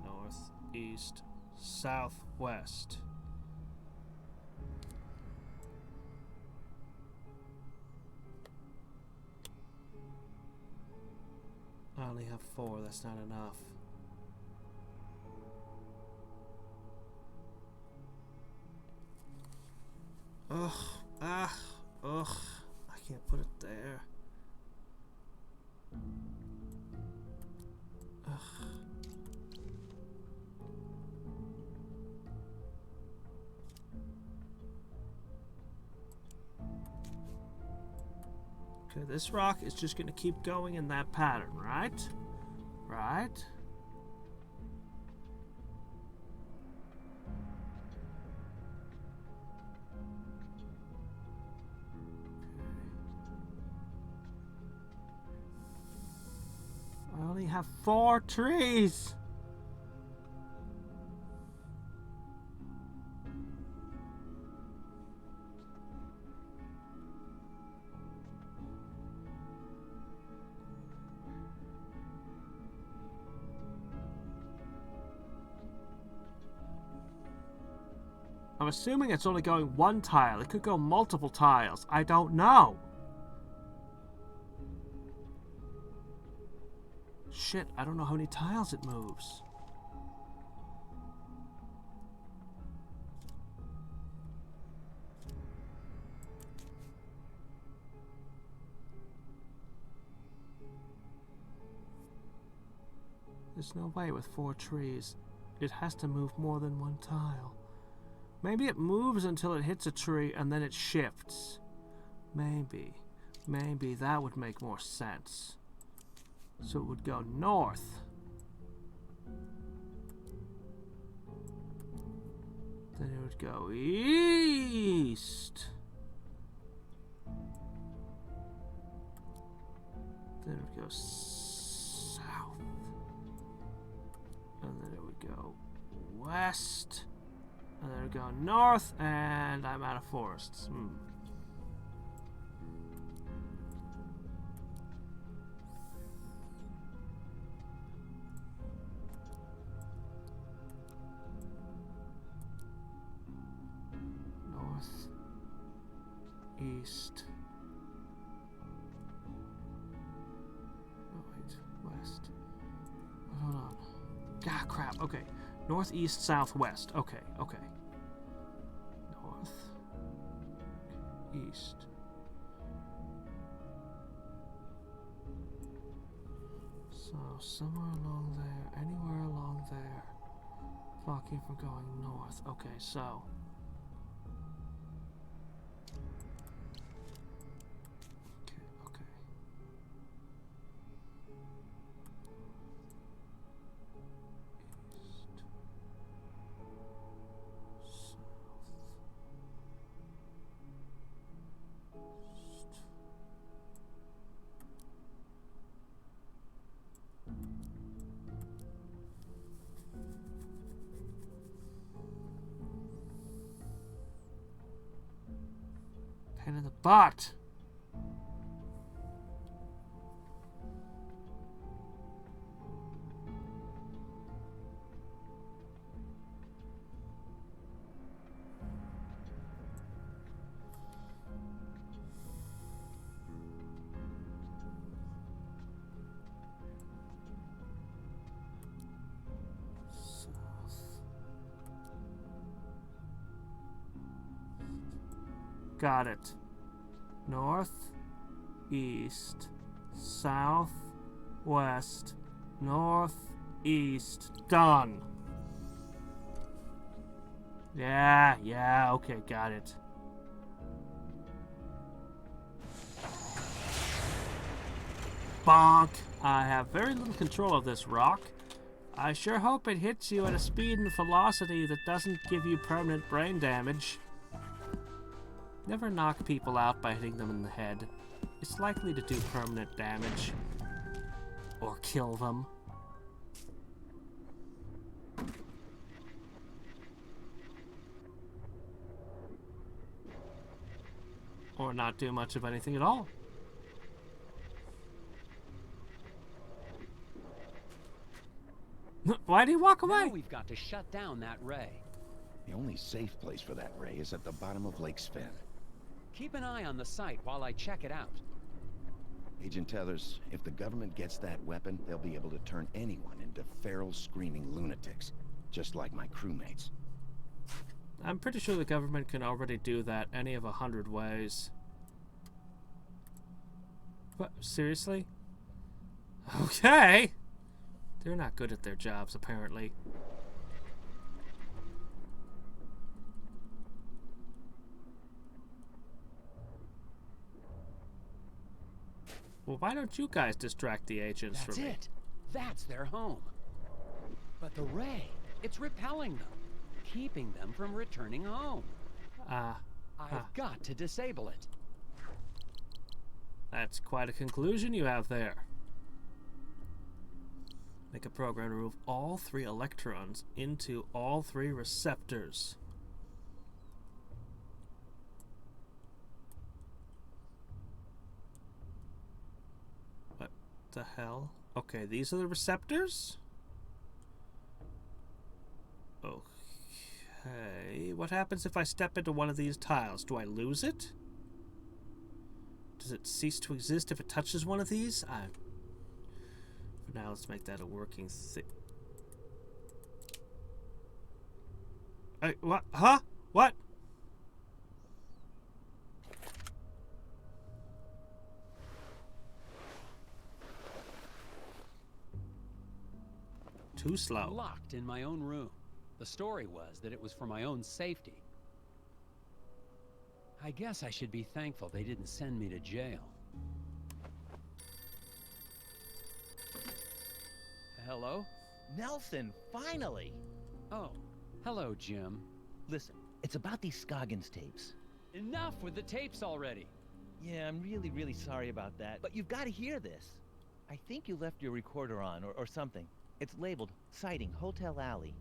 North, east, southwest. I only have 4, that's not enough. Ugh, I can't put it there. Ugh. Okay, this rock is just going to keep going in that pattern, right? Right? I only have 4 trees. I'm assuming it's only going 1 tile. It could go multiple tiles. I don't know. Shit, I don't know how many tiles it moves. There's no way with 4 trees. It has to move more than 1 tile. Maybe it moves until it hits a tree and then it shifts. Maybe. Maybe that would make more sense. So it would go north. Then it would go east. Then it would go south. And then it would go west. And then it would go north, and I'm out of forests. North, east. Oh, wait, west. Hold on. Ah, crap. Okay. Northeast, southwest. Okay, okay. North, east. So, somewhere along there, anywhere along there, blocking from going north. Okay, so. Okay. East. South. in the butt. Got it. North, east, south, west, north, east. Done. Yeah, okay, got it. Bonk. I have very little control of this rock. I sure hope it hits you at a speed and velocity that doesn't give you permanent brain damage. Never knock people out by hitting them in the head. It's likely to do permanent damage. Or kill them. Or not do much of anything at all. Why do you walk away? Now we've got to shut down that ray. The only safe place for that ray is at the bottom of Lake Sven. Keep an eye on the site while I check it out. Agent Tethers, if the government gets that weapon, they'll be able to turn anyone into feral, screaming lunatics, just like my crewmates. I'm pretty sure the government can already do that any of 100 ways. What? Seriously? Okay! They're not good at their jobs, apparently. Well, why don't you guys distract the agents That's from me? it. That's their home. But the ray, it's repelling them, keeping them from returning home. I've got to disable it. That's quite a conclusion you have there. Make a program to remove all 3 electrons into all 3 receptors. What the hell? Okay, these are the receptors? Okay, what happens if I step into one of these tiles? Do I lose it? Does it cease to exist if it touches one of these? For now, let's make that a working thing. What? Huh? What? Too slow. Locked in my own room. The story was that it was for my own safety. I guess I should be thankful they didn't send me to jail. Hello? Nelson, finally! Oh, hello, Jim. Listen, it's about these Scoggins tapes. Enough with the tapes already. Yeah, I'm really sorry about that, but you've got to hear this. I think you left your recorder on, or something. It's labeled, Sighting, Hotel Alley.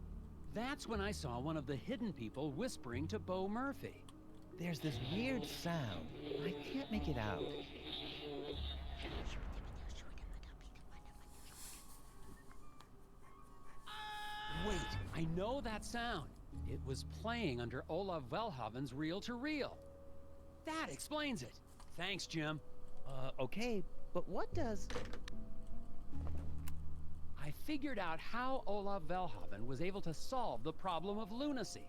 That's when I saw one of the hidden people whispering to Bo Murphy. There's this weird sound. I can't make it out. Wait, I know that sound. It was playing under Olav Velhaven's reel-to-reel. That explains it. Thanks, Jim. Okay, but what does... I figured out how Olav Velhaven was able to solve the problem of lunacy.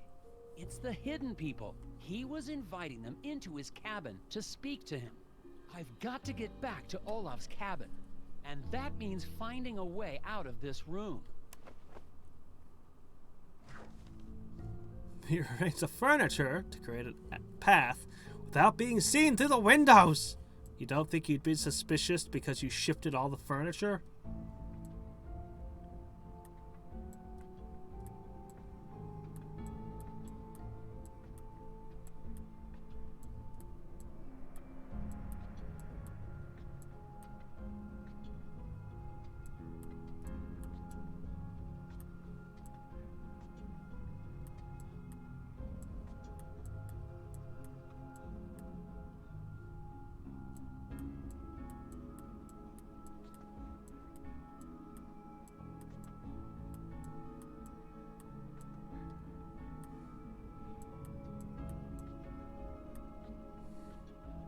It's the hidden people. He was inviting them into his cabin to speak to him. I've got to get back to Olav's cabin. And that means finding a way out of this room. He arranged the furniture to create a path without being seen through the windows. You don't think you'd be suspicious because you shifted all the furniture?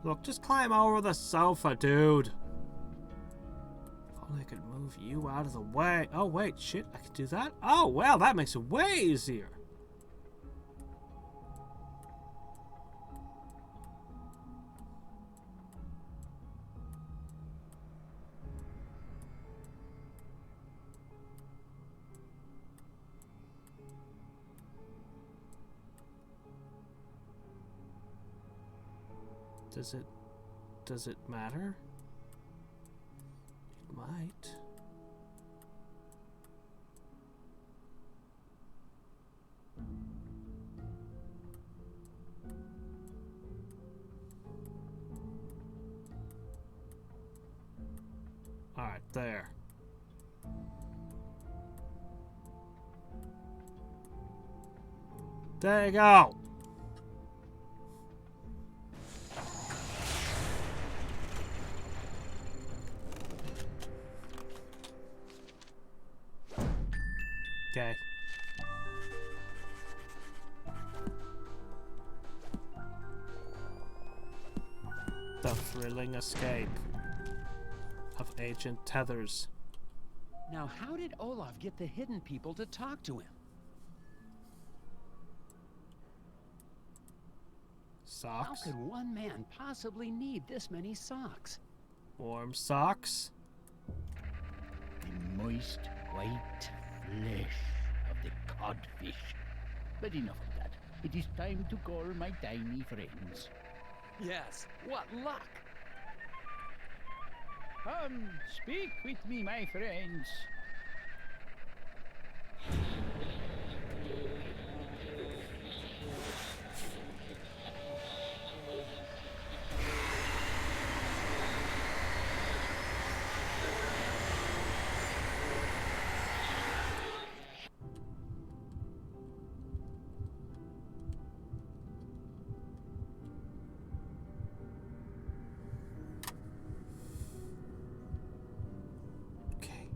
Look, just climb over the sofa, dude. If only I could move you out of the way. Oh, wait, shit, I can do that? Oh, well, that makes it way easier. Does it matter? It might. All right, there. There you go. Okay. The thrilling escape of Agent Tethers. Now, how did Olaf get the hidden people to talk to him? Socks? How could one man possibly need this many socks? Warm socks? The moist, white flesh of the codfish. But enough of that. It is time to call my tiny friends. Yes, what luck! Come, speak with me, my friends. Okay.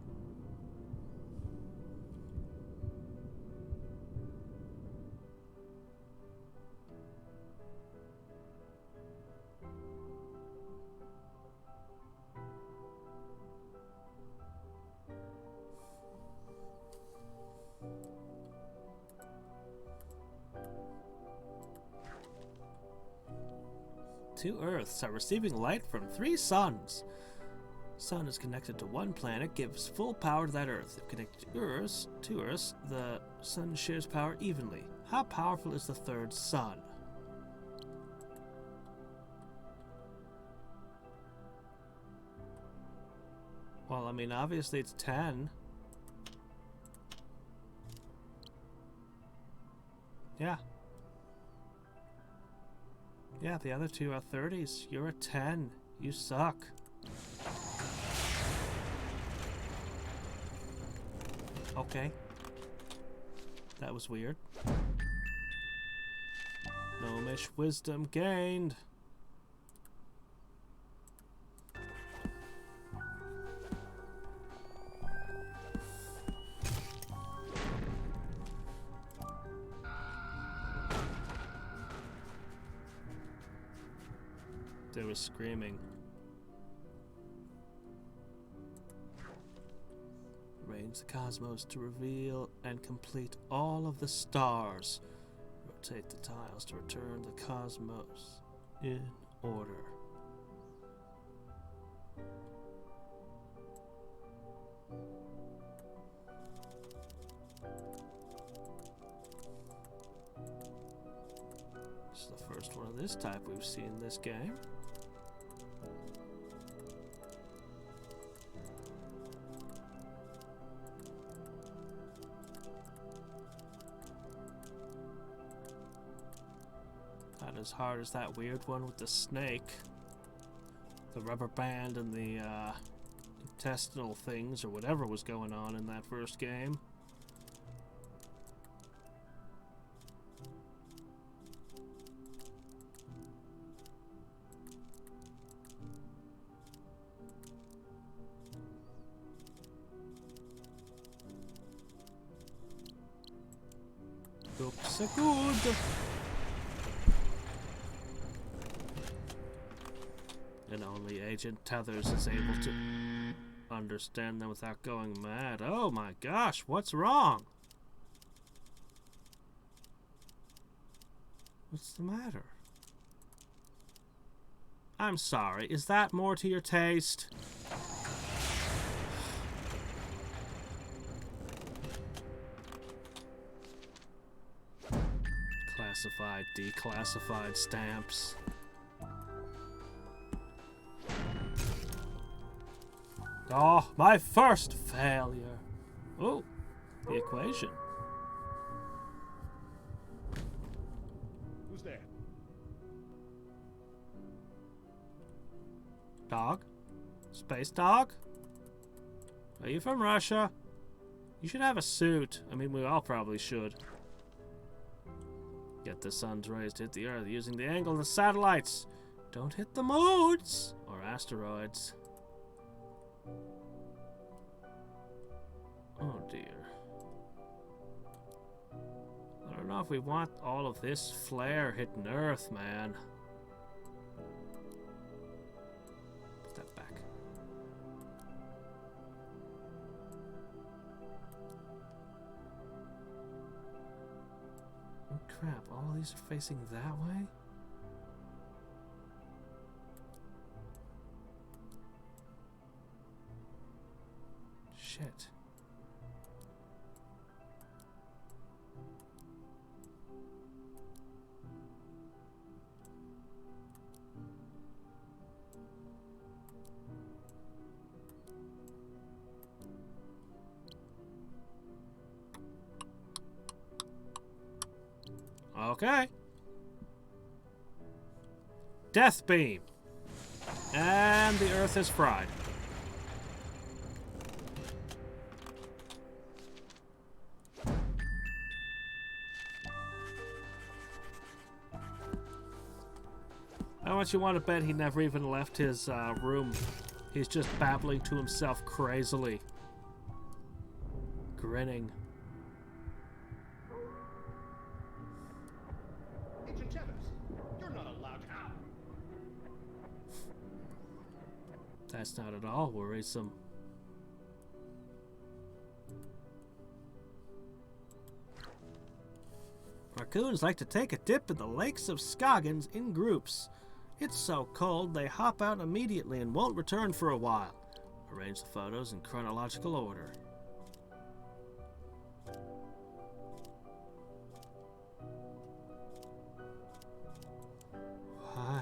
Two Earths are receiving light from 3 suns. Sun is connected to one planet, gives full power to that Earth. If connected to Earths, the sun shares power evenly. How powerful is the 3rd sun? Well, I mean, obviously it's 10. Yeah. Yeah, the other 2 are 30s. You're a 10. You suck. Okay. That was weird. Gnomish wisdom gained. There was screaming. Arrange the cosmos to reveal and complete all of the stars. Rotate the tiles to return the cosmos in order. This is the first one of this type we've seen in this game. Not as hard as that weird one with the snake. The rubber band and the intestinal things or whatever was going on in that first game. Looks so good. Agent Tethers is able to understand them without going mad. Oh my gosh, what's wrong? What's the matter? I'm sorry, is that more to your taste? Classified, declassified stamps. Oh, my first failure. Oh, the equation. Who's there? Dog? Space dog? Are you from Russia? You should have a suit. I mean, we all probably should. Get the sun's rays to hit the Earth using the angle of the satellites. Don't hit the moons or asteroids. Oh dear. I don't know if we want all of this flare hitting Earth, man. Put that back. Oh crap, all of these are facing that way? Shit. Okay. Death beam. And the Earth is fried. How much you want to bet he never even left his room? He's just babbling to himself crazily. Grinning. Agent Tethers, you're not allowed out. That's not at all worrisome. Raccoons like to take a dip in the lakes of Scoggins in groups. It's so cold they hop out immediately and won't return for a while. Arrange the photos in chronological order. Why?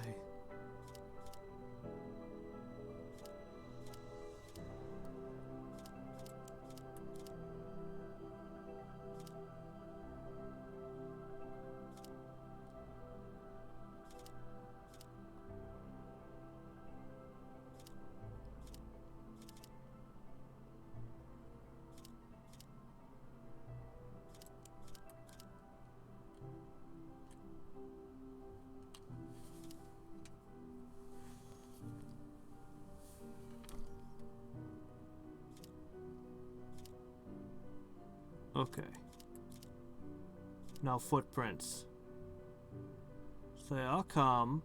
Okay. No footprints. So I'll come.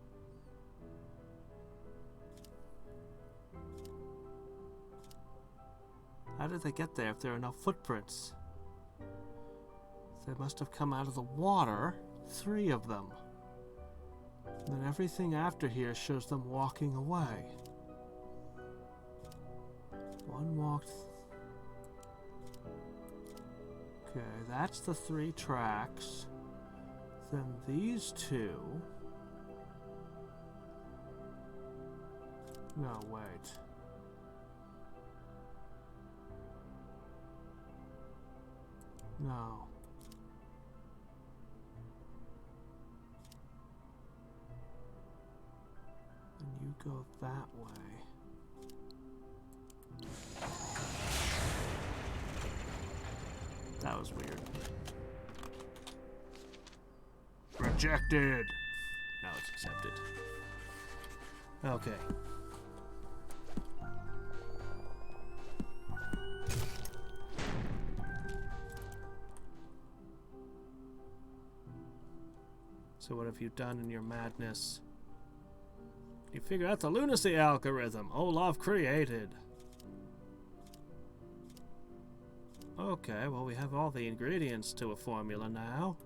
How did they get there if there are no footprints? They must have come out of the water. 3 of them. And then everything after here shows them walking away. One walked. Okay, that's the 3 tracks. Then these 2. No, wait. No. And you go that way. That was weird. Rejected! Now it's accepted. Okay. So what have you done in your madness? You figured out the lunacy algorithm Olaf created. Okay, well, we have all the ingredients to a formula now.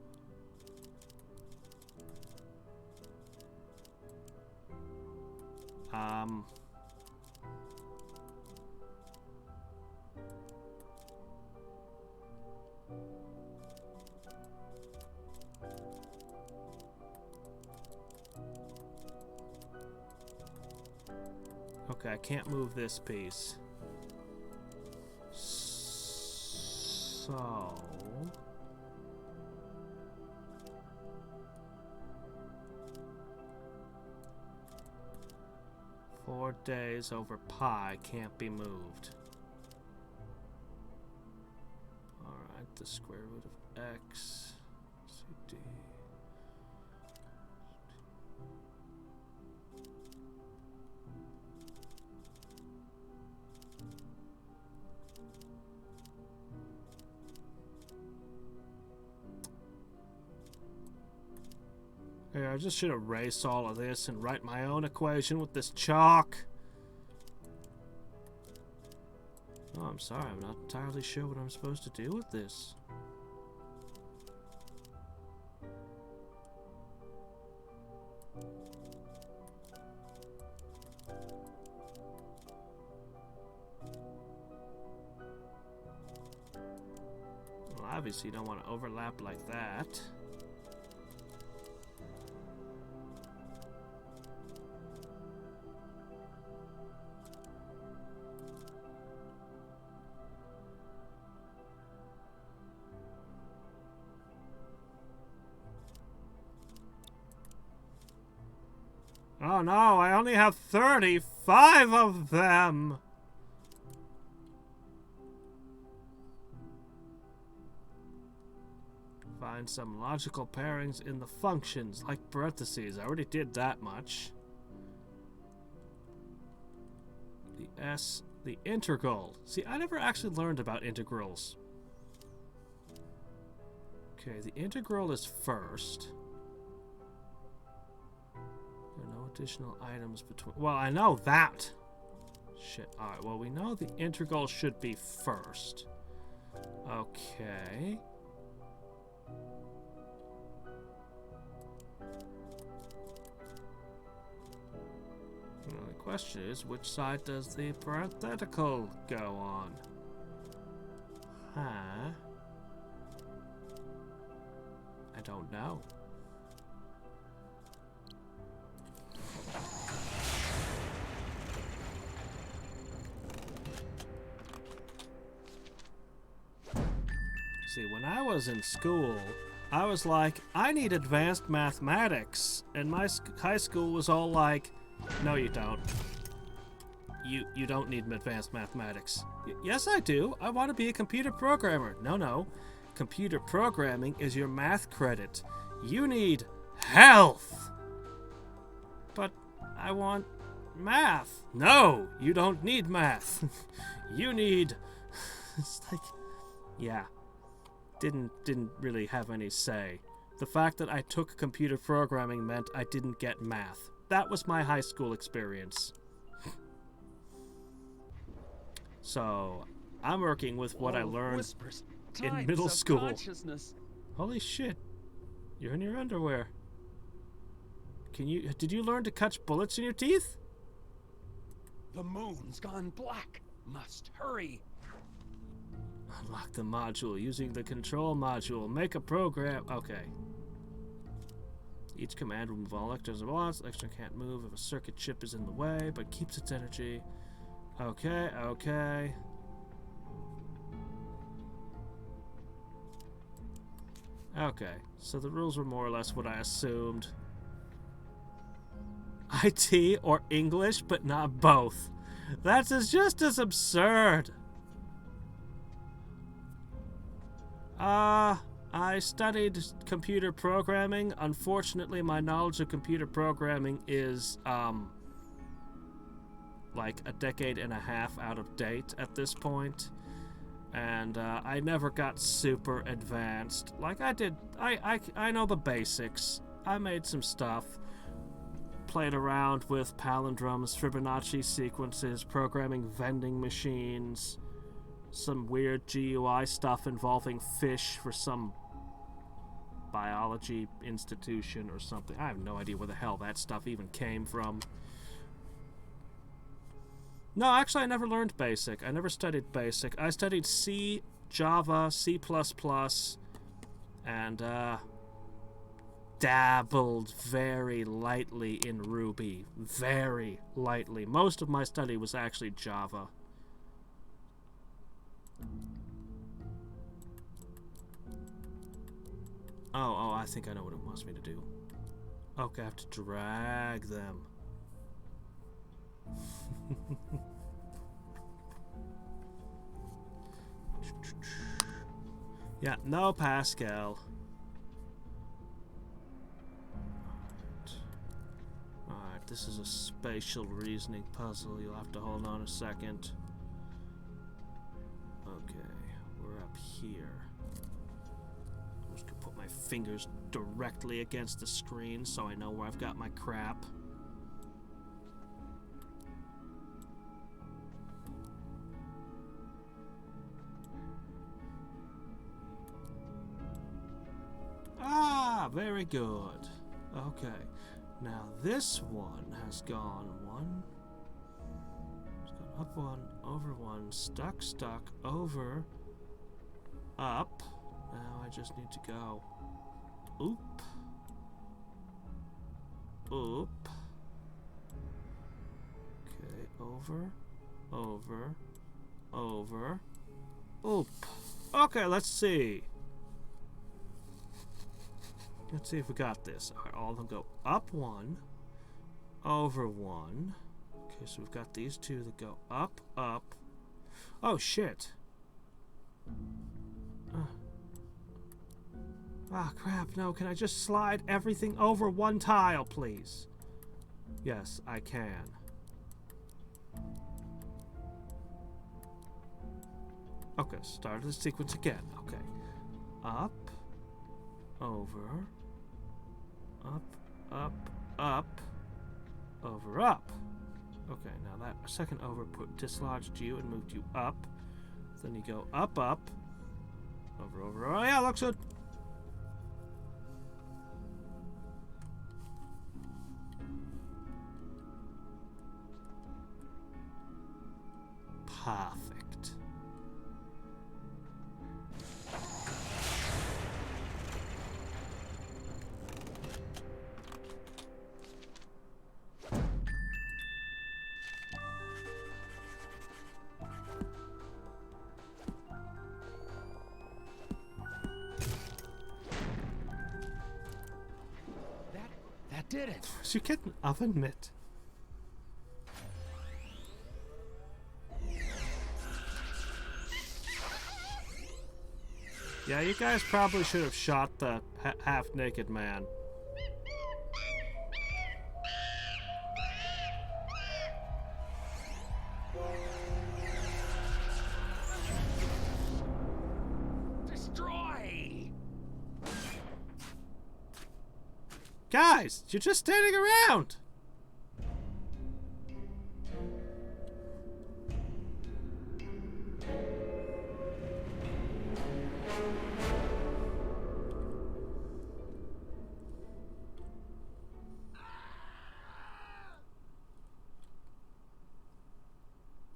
Okay, I can't move this piece. So... 4 days over pi can't be moved. Alright, the square root of x. CD. Yeah, I just should erase all of this and write my own equation with this chalk. Oh, I'm sorry, I'm not entirely sure what I'm supposed to do with this. Well, obviously you don't want to overlap like that. Oh no, I only have 35 of them! Find some logical pairings in the functions, like parentheses. I already did that much. The integral. See, I never actually learned about integrals. Okay, the integral is first. There are no additional items between... Well, I know that. Shit. Alright, well, we know the integral should be first. Okay. Well, the question is, which side does the parenthetical go on? Huh? I don't know. See, when I was in school, I was like, I need advanced mathematics. And my high school was all like, no, you don't. You don't need advanced mathematics. Yes, I do. I want to be a computer programmer. No. Computer programming is your math credit. You need health. But I want math. No, you don't need math. You need... It's like... Yeah. Didn't really have any say. The fact that I took computer programming meant I didn't get math. That was my high school experience. So, I'm working with what I learned in middle school. Holy shit. You're in your underwear. Did you learn to catch bullets in your teeth? The moon's gone black. Must hurry. Unlock the module using the control module. Make a program. Okay. Each command will move all electrons at once. Electron can't move if a circuit chip is in the way, but keeps its energy. Okay. Okay, so the rules were more or less what I assumed. IT or English, but not both. That's just as absurd. I studied computer programming. Unfortunately, my knowledge of computer programming is, like a decade and a half out of date at this point. And, I never got super advanced. Like, I know the basics. I made some stuff. played around with palindromes, Fibonacci sequences, programming vending machines, some weird GUI stuff involving fish for some biology institution or something. I have no idea where the hell that stuff even came from. No, actually, I never learned BASIC. I never studied BASIC. I studied C, Java, C++, and dabbled very lightly in Ruby. Very lightly. Most of my study was actually Java. Oh, I think I know what it wants me to do. Okay, I have to drag them. Yeah, no Pascal. Alright, this is a spatial reasoning puzzle. You'll have to hold on a second. Okay, we're up here. I'm just gonna put my fingers directly against the screen so I know where I've got my crap. Ah, very good. Okay. Now this one has gone one. It's gone up one, over one, stuck, over, up. Now I just need to go oop, oop. Okay, over, oop. Okay, let's see. Let's see if we got this. All right, all of them go up one, over one. Okay, so we've got these two that go up, up. Oh, shit. Ah, crap. No, can I just slide everything over one tile, please? Yes, I can. Okay, start the sequence again. Okay. Up, over, up, over, up. Okay, now that second over dislodged you and moved you up. Then you go up, over. Oh yeah, looks good. Perfect. That did it. So you get an oven mitt. Yeah, you guys probably should have shot the half-naked man. Destroy! Guys, you're just standing around!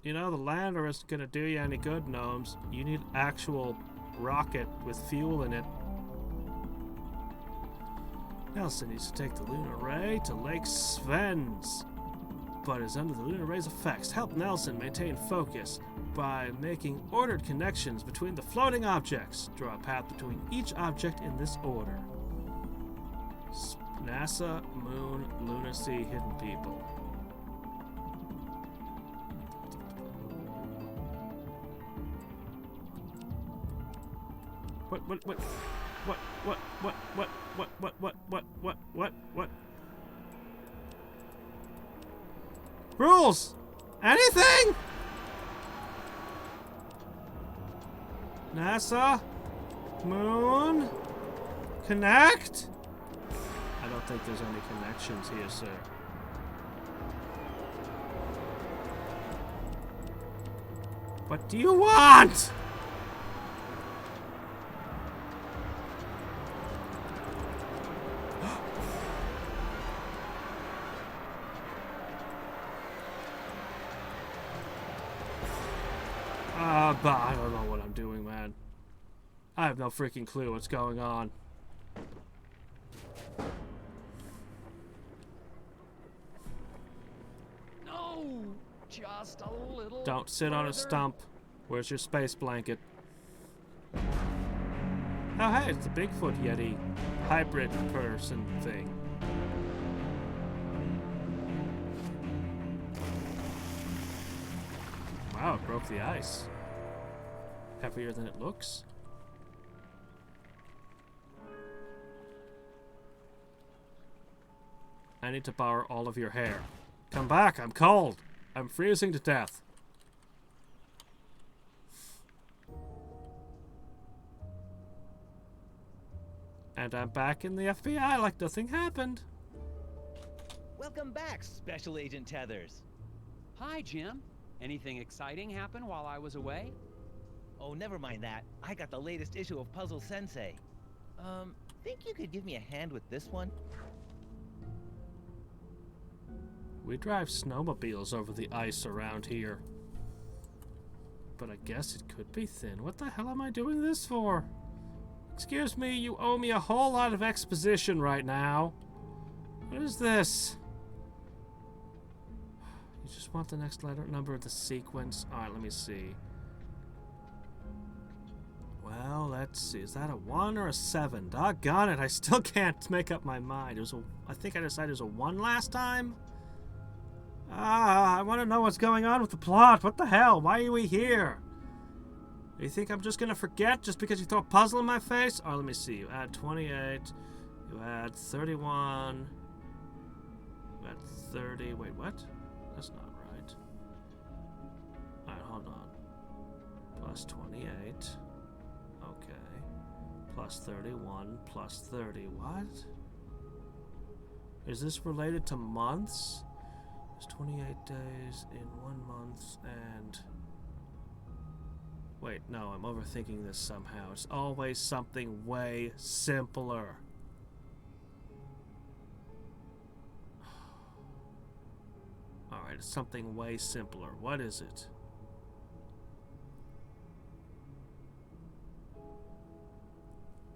You know, the lander isn't going to do you any good, Gnomes. You need actual rocket with fuel in it. Nelson needs to take the lunar ray to Lake Sven's, but is under the lunar ray's effects. Help Nelson maintain focus by making ordered connections between the floating objects. Draw a path between each object in this order. NASA, Moon, Lunacy, Hidden People. What? Rules! Anything? NASA? Moon? Connect? I don't think there's any connections here, sir. What do you want? But I don't know what I'm doing, man. I have no freaking clue what's going on. No, just a little. Don't sit on a further. stump. Where's your space blanket? Oh, hey, it's a Bigfoot Yeti hybrid person thing. Wow, it broke the ice. Heavier than it looks. I need to borrow all of your hair. Come back, I'm cold. I'm freezing to death. And I'm back in the FBI like nothing happened. Welcome back, Special Agent Tethers. Hi, Jim. Anything exciting happen while I was away? Oh, never mind that. I got the latest issue of Puzzle Sensei. Think you could give me a hand with this one? We drive snowmobiles over the ice around here. But I guess it could be thin. What the hell am I doing this for? Excuse me, you owe me a whole lot of exposition right now. What is this? You just want the next letter number of the sequence? Alright, let me see. Well, let's see. Is that a 1 or a 7? Doggone it, I still can't make up my mind. It was a, I think I decided it was a 1 last time. I want to know what's going on with the plot. What the hell? Why are we here? You think I'm just going to forget just because you throw a puzzle in my face? Or let me see. You add 28. You add 31. You add 30. Wait, what? That's not right. Alright, hold on. Plus 28. Okay. Plus 31. Plus 30. What? Is this related to months? There's 28 days in 1 month and... Wait, no, I'm overthinking this somehow. It's always something way simpler. Alright, it's something way simpler. What is it?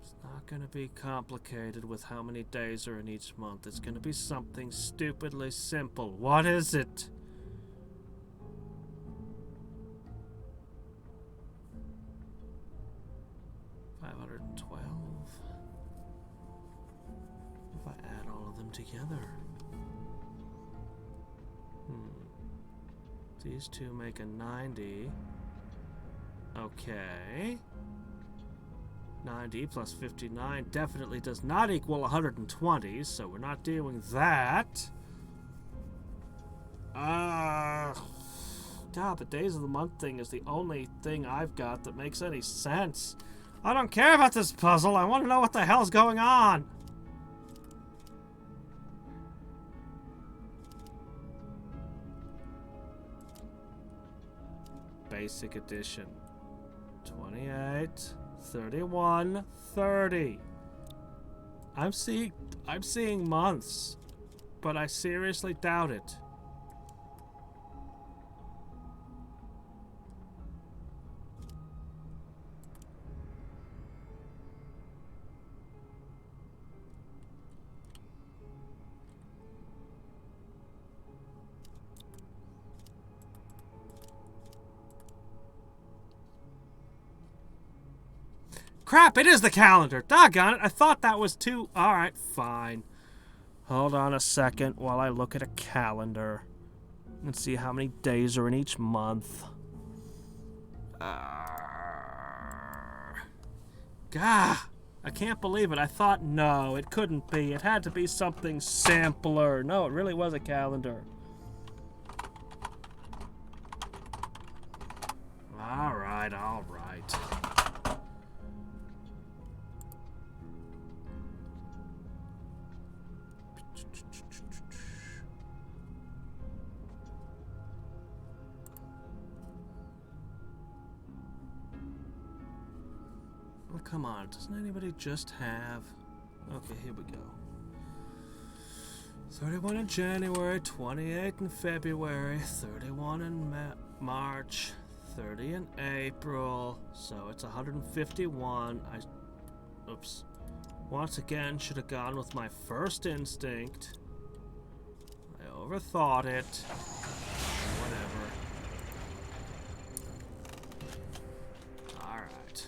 It's not gonna be complicated with how many days are in each month. It's gonna be something stupidly simple. What is it? If I add all of them together. These two make a 90. Okay. 90 plus 59 definitely does not equal 120, so we're not doing that. God, the days of the month thing is the only thing I've got that makes any sense. I don't care about this puzzle. I want to know what the hell's going on. Basic addition. 28, 31, 30. I'm seeing months, but I seriously doubt it. Crap, it is the calendar. Doggone it, I thought that was too... Alright, fine. Hold on a second while I look at a calendar. Let's see how many days are in each month. Gah! I can't believe it. I thought, no, it couldn't be. It had to be something simpler. No, it really was a calendar. Alright, alright. come on. Doesn't anybody just have... Okay, here we go. 31 in January, 28 in February, 31 in March, 30 in April. So it's 151. Oops. Once again, should have gone with my first instinct. I overthought it. Whatever. Alright.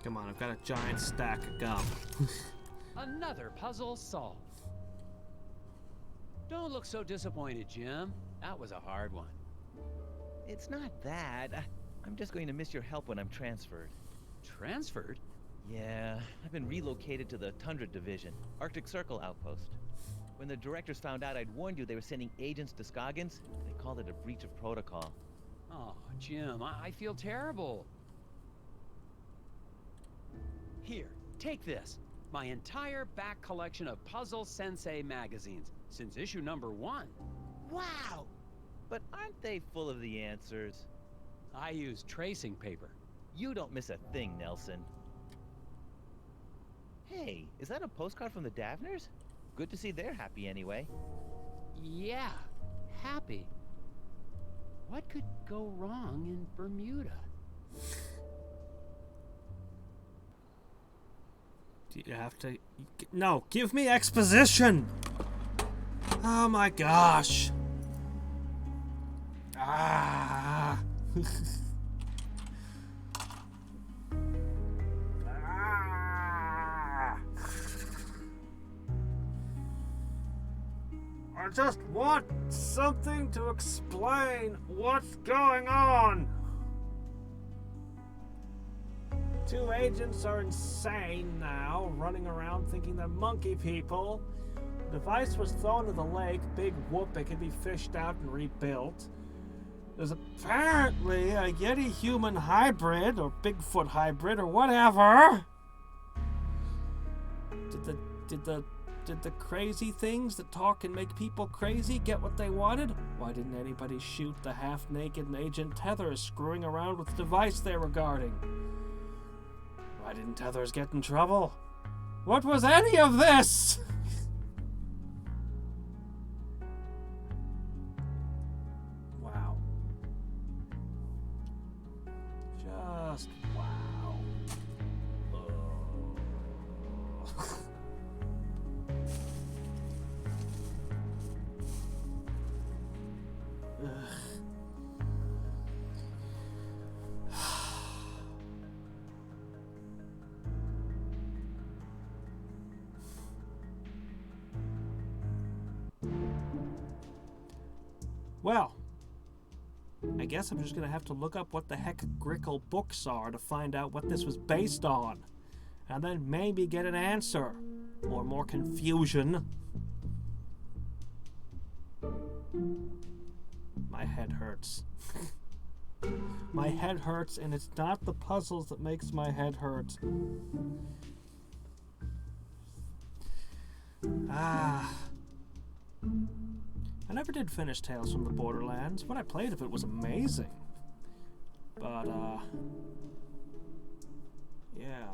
Come on, I've got a giant stack of gum. Another puzzle solved. Don't look so disappointed, Jim. That was a hard one. It's not that. I'm just going to miss your help when I'm transferred. Transferred? Yeah, I've been relocated to the Tundra Division, Arctic Circle outpost. When the directors found out I'd warned you they were sending agents to Scoggins, they called it a breach of protocol. Oh, Jim, I feel terrible. Here, take this. My entire back collection of Puzzle Sensei magazines, since issue number 1. Wow! But aren't they full of the answers? I use tracing paper. You don't miss a thing, Nelson. Hey, is that a postcard from the Daveners? Good to see they're happy anyway. Yeah, happy. What could go wrong in Bermuda? Do you have to... No, give me exposition! Oh my gosh! Ah! Ah! I just want something to explain what's going on! 2 agents are insane now, running around thinking they're monkey people. The device was thrown in the lake, big whoop, it can be fished out and rebuilt. There's apparently a Yeti-human hybrid, or Bigfoot hybrid, or whatever. Did the crazy things that talk and make people crazy get what they wanted? Why didn't anybody shoot the half-naked Agent Tethers screwing around with the device they were guarding? Why didn't Tethers get in trouble? What was any of this? Wow. Just wow. Well, I guess I'm just gonna have to look up what the heck Grickle books are to find out what this was based on. And then maybe get an answer. Or more confusion. My head hurts. My head hurts, and it's not the puzzles that makes my head hurt. I never did finish Tales from the Borderlands. What I played of it was amazing. But, yeah.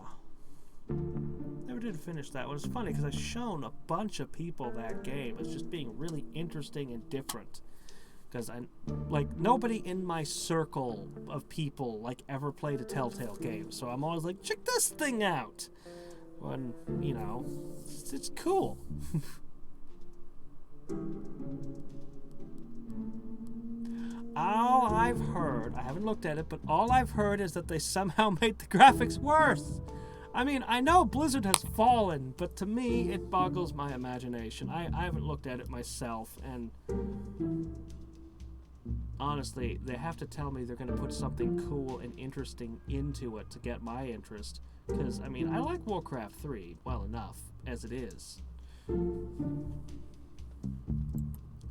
Never did finish that one. It's funny because I've shown a bunch of people that game as just being really interesting and different. Because nobody in my circle of people, ever played a Telltale game. So I'm always like, check this thing out! When, you know, it's cool. All I've heard, I haven't looked at it, but all I've heard is that they somehow made the graphics worse. I mean, I know Blizzard has fallen, but to me, it boggles my imagination. I haven't looked at it myself, and honestly, they have to tell me they're going to put something cool and interesting into it to get my interest. Because, I mean, I like Warcraft 3 well enough, as it is.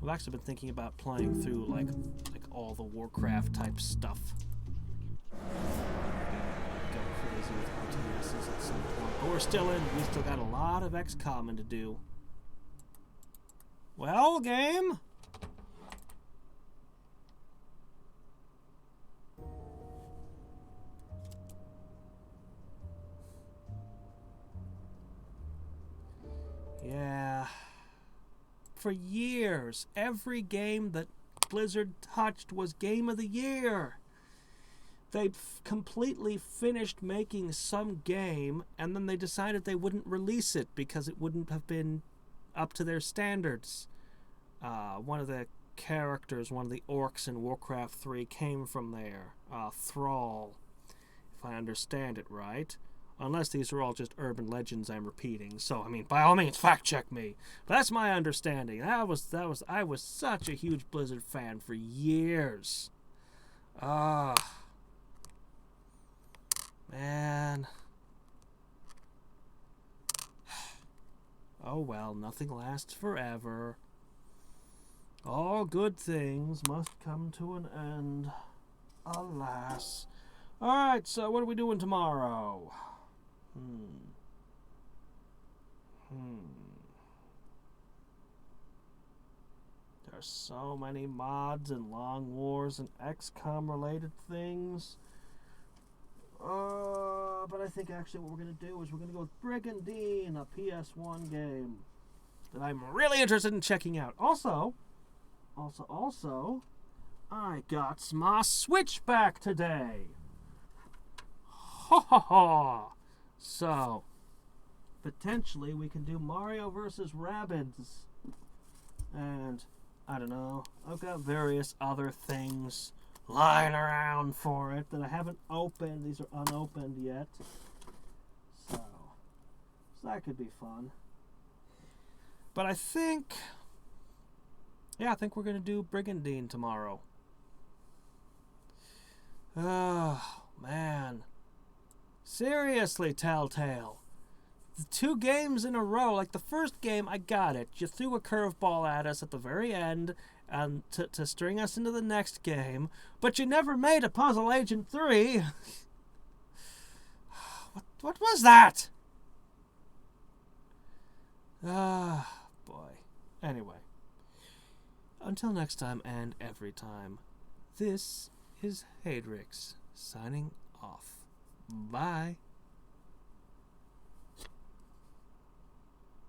I've actually been thinking about playing through, like all the Warcraft type stuff. Go crazy with RTSs at some point. But we still got a lot of XCOM to do. Well, game? for years. Every game that Blizzard touched was Game of the Year. They completely finished making some game, and then they decided they wouldn't release it because it wouldn't have been up to their standards. One of the characters, one of the orcs in Warcraft 3 came from there. Thrall, if I understand it right. Unless these are all just urban legends I'm repeating. So, I mean, by all means, fact check me. But that's my understanding. I was such a huge Blizzard fan for years. Man. Oh well, nothing lasts forever. All good things must come to an end. Alas. Alright, so what are we doing tomorrow? There's so many mods and Long Wars and XCOM related things. But I think actually what we're going to do is we're going to go with Brigandine, a PS1 game that I'm really interested in checking out. Also, I got my Switch back today. Ha ha ha! So, potentially we can do Mario vs. Rabbids. And, I don't know, I've got various other things lying around for it that I haven't opened. These are unopened yet. So that could be fun. But I think we're going to do Brigandine tomorrow. Oh, man. Seriously, Telltale. The 2 games in a row, like the first game, I got it. You threw a curveball at us at the very end and to string us into the next game, but you never made a Puzzle Agent 3. What was that? Boy. Anyway. Until next time and every time, this is Hadriex signing off. Bye.